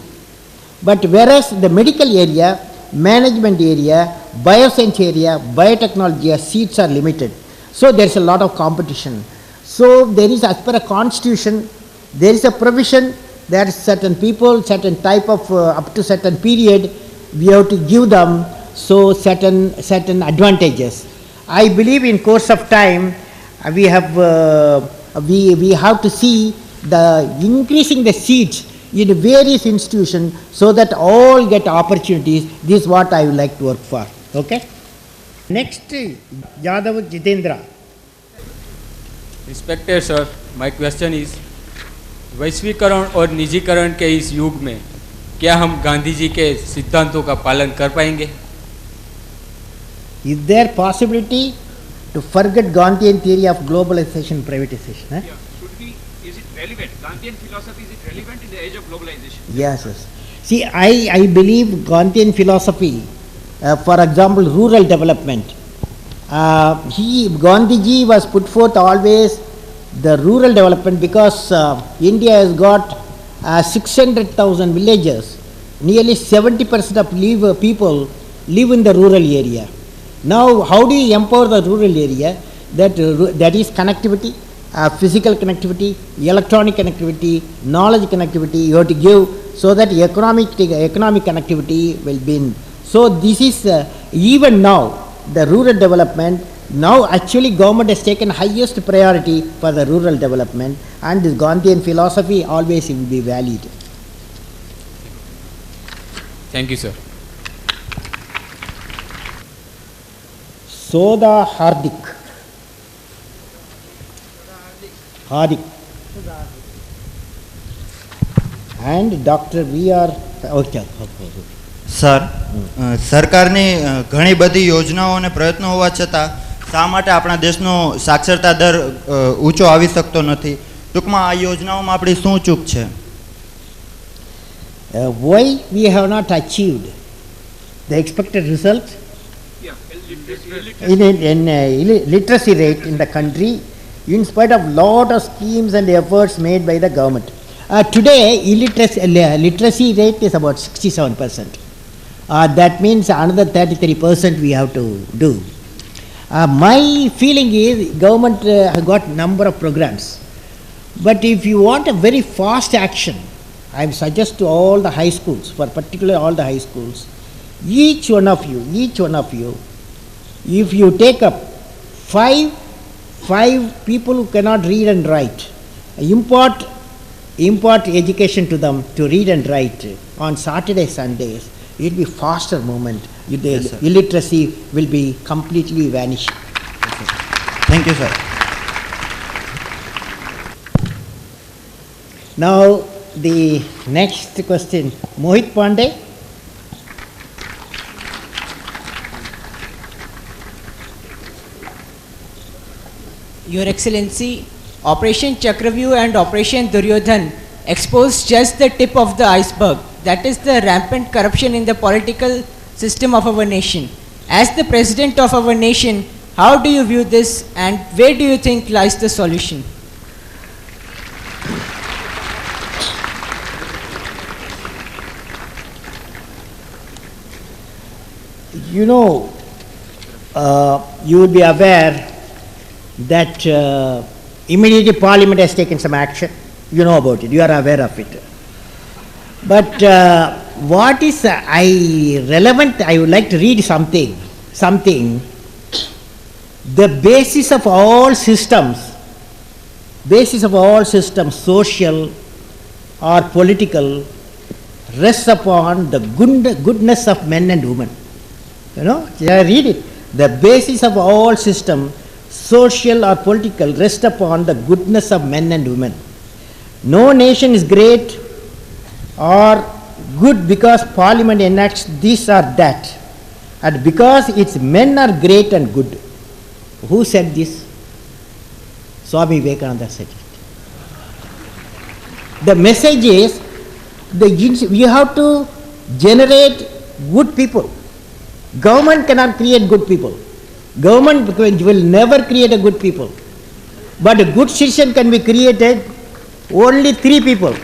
But whereas the medical area, management area, bioscience area, biotechnology seats are limited. So there is a lot of competition. So there is, as per a constitution, there is a provision that certain people, certain type of, up to certain period, we have to give them so certain advantages. I believe in course of time, we have to see the increasing the seats in various institutions so that all get opportunities. This is what I would like to work for. Okay? Next, Yadav Jitendra. Respected sir, my question is, वैश्वीकरण और निजीकरण के इस युग में क्या हम गांधी जी के सिद्धांतों का पालन कर पाएंगे? Is there possibility to forget Gandhian theory of globalization, privatization? Yeah. Is it relevant? Gandhian philosophy, is it relevant in the age of globalization? Yes, yes. See, I believe Gandhian philosophy, for example, rural development. Gandhiji was put forth always the rural development because India has got 600,000 villages. Nearly 70% of people live in the rural area. Now, how do you empower the rural area? That is connectivity, physical connectivity, electronic connectivity, knowledge connectivity. You have to give so that economic connectivity will be. So this is even now the rural development. Now actually government has taken highest priority for the rural development, and this Gandhian philosophy always will be valid. Thank you, sir. Soda Hardik. And Dr. V.R. Okay. Sir સરકારની ઘણી બધી યોજનાઓ અને પ્રયત્નો હોવા છતાં શા માટે આપણા દેશનો સાક્ષરતા દર ઊંચો આવી શકતો નથી? ટૂંકમાં આ યોજનાઓમાં આપણી શું ચૂક છે? Why we have not achieved the expected result in literacy rate in the country, in spite of lot of schemes and efforts made by the government. Today, literacy rate is about 67%. That means another 33% we have to do. My feeling is government has got number of programs, but if you want a very fast action, I suggest to all the high schools, for particularly all the high schools, each one of you, if you take up five people who cannot read and write, impart education to them to read and write on Saturday, Sundays, it will be faster movement. The illiteracy will be completely vanished. Thank you, sir. Now the next question, Mohit Pandey. Your Excellency, Operation Chakravyuh and Operation Duryodhan exposed just the tip of the iceberg. That is the rampant corruption in the political system of our nation. As the President of our nation, how do you view this and where do you think lies the solution? You know, you will be aware that immediately Parliament has taken some action. You know about it, you are aware of it. But what is relevant, I would like to read something. The basis of all systems, social or political, rests upon the goodness of men and women. You know, read it. The basis of all systems, social or political, rests upon the goodness of men and women. No nation is great or good because Parliament enacts this or that, and because its men are great and good. Who said this? Swami Vivekananda said it. The message is we have to generate good people. Government cannot create good people. Government will never create a good people. But a good citizen can be created only 3 people.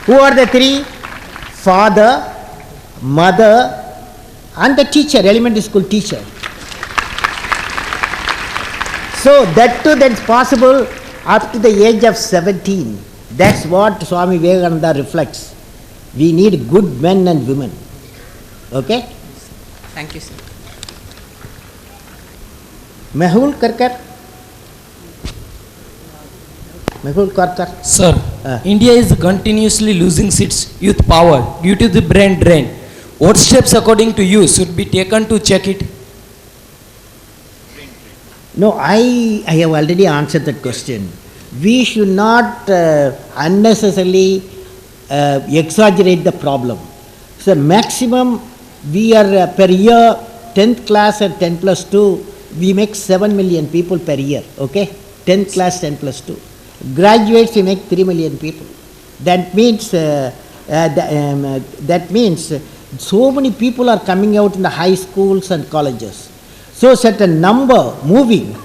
Who are the 3? Father, mother, and the teacher, elementary school teacher. So that too, that's possible up to the age of 17. That's what Swami Vivekananda reflects. We need good men and women. Okay? Thank you, sir. Mehul Karkar. Sir, India is continuously losing its youth power due to the brain drain. What steps, according to you, should be taken to check it? No, I have already answered that question. We should not unnecessarily exaggerate the problem. So maximum we are per year, 10th class and 10 plus 2, we make 7 million people per year, okay? 10th class, 10 plus 2. Graduates, we make 3 million people. That means so many people are coming out in the high schools and colleges. So certain number moving,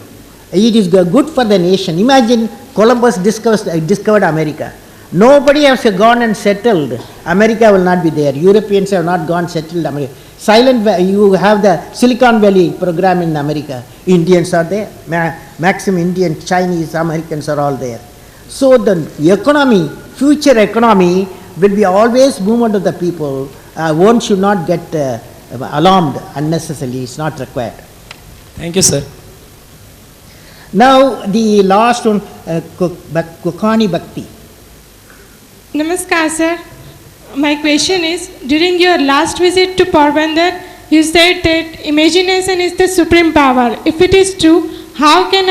it is good for the nation. Imagine Columbus discovered America. Nobody has gone and settled. America will not be there. Europeans have not gone settled America. You have the Silicon Valley program in America. Indians are there. Maximum Indian, Chinese, Americans are all there. So the economy, future economy will be always movement of the people. One should not get alarmed unnecessarily. It's not required. Thank you, sir. Now the last one, Kokani Bhakti. Namaskar, sir. My question is, during your last visit to Porbandar, you said that imagination is the supreme power. If it is true, how can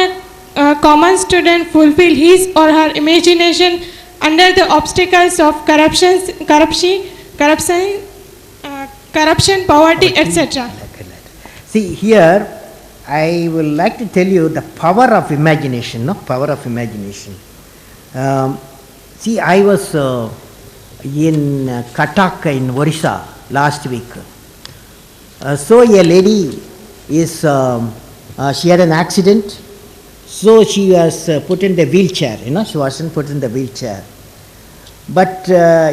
a common student fulfill his or her imagination under the obstacles of corruption, poverty, etc.? See, here I would like to tell you the power of imagination, power of imagination. See, I was in Cuttack in Orissa last week. So a lady is, she had an accident, so she was put in the wheelchair, she wasn't put in the wheelchair. But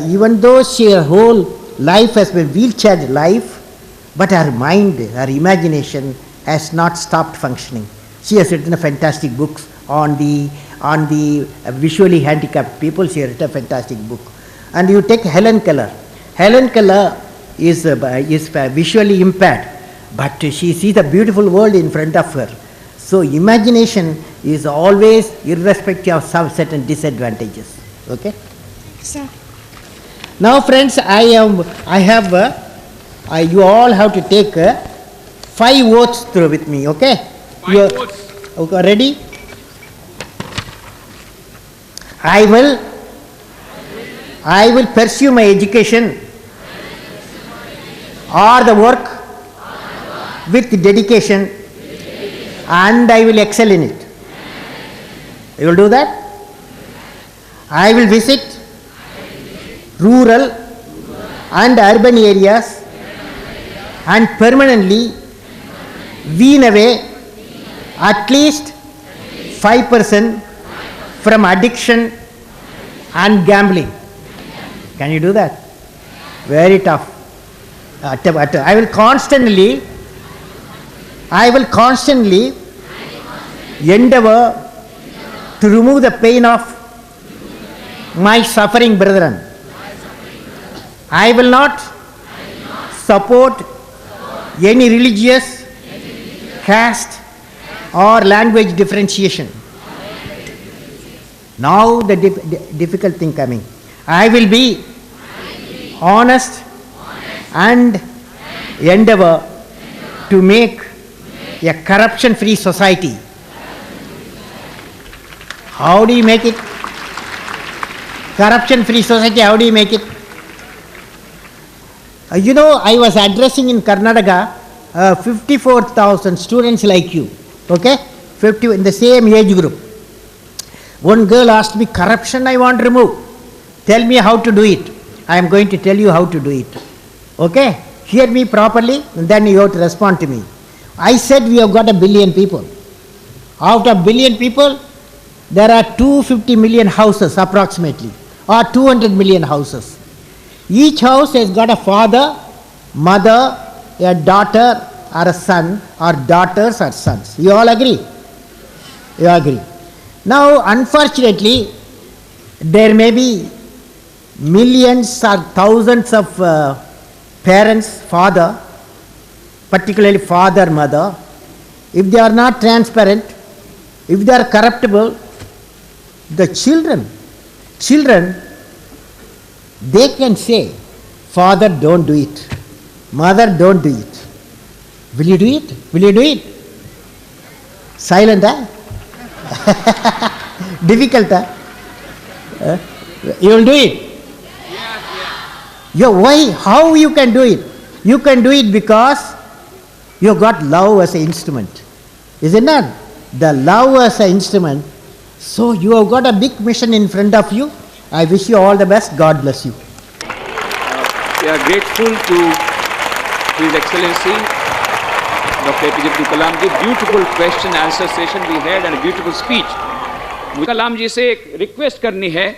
even though her whole life has been wheelchair life, but her mind, her imagination has not stopped functioning. She has written a fantastic books on the visually handicapped people. She has written a fantastic book. And you take Helen Keller. Helen Keller is visually impaired, but she sees a beautiful world in front of her. So imagination is always irrespective of some certain disadvantages. Okay? Sir. Now, friends, you all have to take 5 votes through with me. Okay? 5 votes. Okay, ready? I will pursue my education or the work with dedication, and I will excel in it. You will do that? I will visit rural and urban areas and permanently wean away at least 5% from addiction and gambling. Can you do that? Very tough. I will constantly endeavor to remove the pain of my suffering brethren. I will not support any religious, caste or language differentiation. Now the difficult thing coming. I will be honest and endeavor to make a corruption-free society. How do you make it? Corruption-free society, how do you make it? I was addressing in Karnataka 54,000 students like you, okay? 50 in the same age group. One girl asked me, corruption I want to remove. Tell me how to do it. I am going to tell you how to do it. Okay? Hear me properly, and then you have to respond to me. I said we have got 1 billion people. Out of 1 billion people, there are 250 million houses approximately, or 200 million houses. Each house has got a father, mother, a daughter or a son, or daughters or sons. You all agree? You agree. Now, unfortunately, there may be millions or thousands of parents, father, particularly father, mother. If they are not transparent, if they are corruptible, the children, they can say, father, don't do it. Mother, don't do it. Will you do it? Will you do it? Silent, huh? Difficult, huh? You will do it? Why? How you can do it? You can do it because you got love as an instrument. Is it not? The love as an instrument. So you have got a big mission in front of you. I wish you all the best. God bless you. We are grateful to His Excellency Dr. APJ Abdul Kalam ji. Beautiful question answer session we had and a beautiful speech. Kalam ji से एक request करनी है.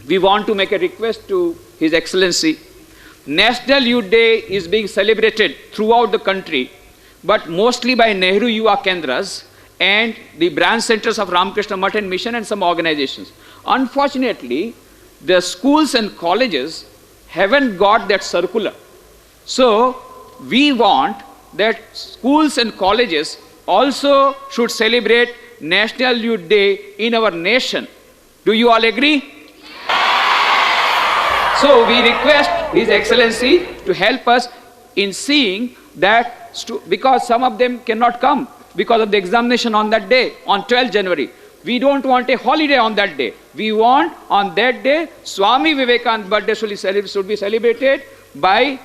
We want to make a request to His Excellency National Youth Day is being celebrated throughout the country, but mostly by Nehru Yuva Kendras and the branch centers of Ramakrishna Math and Mission and some organizations. Unfortunately, the schools and colleges haven't got that circular. So we want that schools and colleges also should celebrate National Youth Day in our nation. Do you all agree? So we request His Excellency to help us in seeing that, because some of them cannot come because of the examination on that day, on 12th January. We don't want a holiday on that day. We want on that day, Swami Vivekananda's birthday should be celebrated by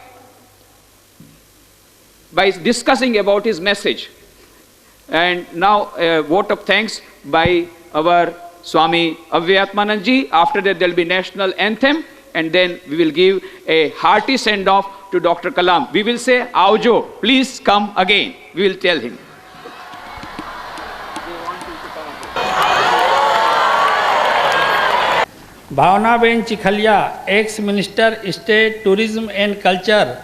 discussing about his message. And now a vote of thanks by our Swami Abhyatmanand ji. After that there will be national anthem, and then we will give a hearty send-off to Dr. Kalam. We will say, Aujo, please come again. We will tell him. Bhavnaben Chikhlia, ex minister state tourism and culture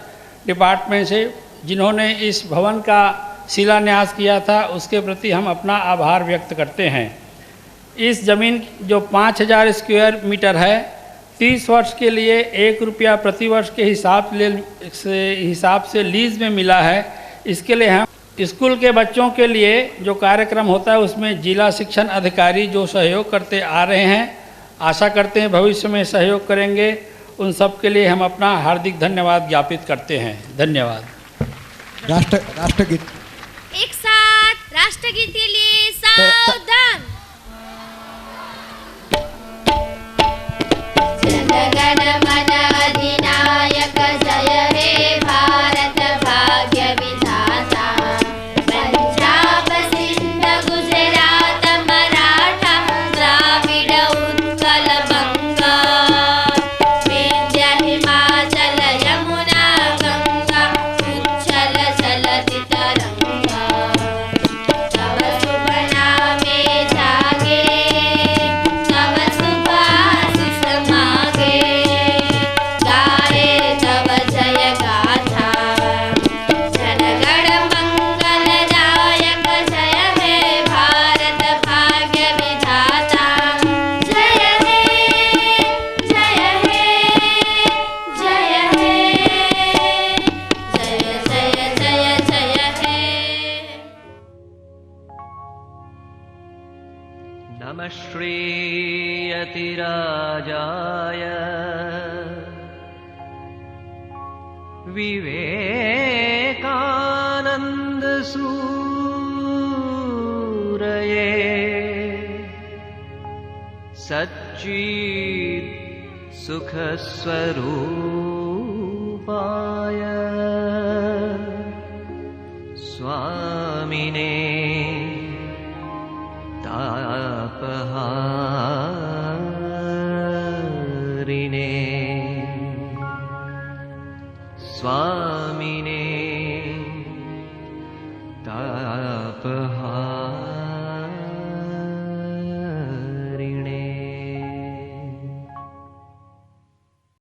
department से, जिन्होंने इस भवन का शिलान्यास किया था, उसके प्रति हम अपना आभार व्यक्त करते हैं। इस ज़मीन जो 5000 स्क्वायर मीटर है, 30 वर्ष के लिए 1 रुपया प्रति वर्ष के हिसाब से लीज में मिला है। इसके लिए हम स्कूल के बच्चों के लिए जो कार्यक्रम होता है उसमें जिला शिक्षण अधिकारी जो सहयोग करते आ रहे हैं, आशा करते हैं भविष्य में सहयोग करेंगे। उन सब के लिए हम अपना हार्दिक धन्यवाद ज्ञापित करते हैं। धन्यवाद। राष्ट्रगीत एक साथ राष्ट्रगीत के लिए सावधान। जनगण मन अधिनायक जय हे भारत भाग्य विधाता, पंजाब सिंध गुजरात मराठा द्राविड़ उत्कल बंगा, विंध्य हिमाचल यमुना गंगा, उच्छल चलति तरंगा, तव शुभ नामे जागे, तव शुभ आशीष मागे, गाए तव जय गाथा, जनगण मंगलदायक जय हे भारत भाग्य विधाता, जय हे जय हे जय हे, जय जय जय जय हे। नमः श्रीयतिराजाय विवेकानन्दसूरये सच्चित् सुखस्वरूपाय स्वामिने तापहारिणे स्वामिने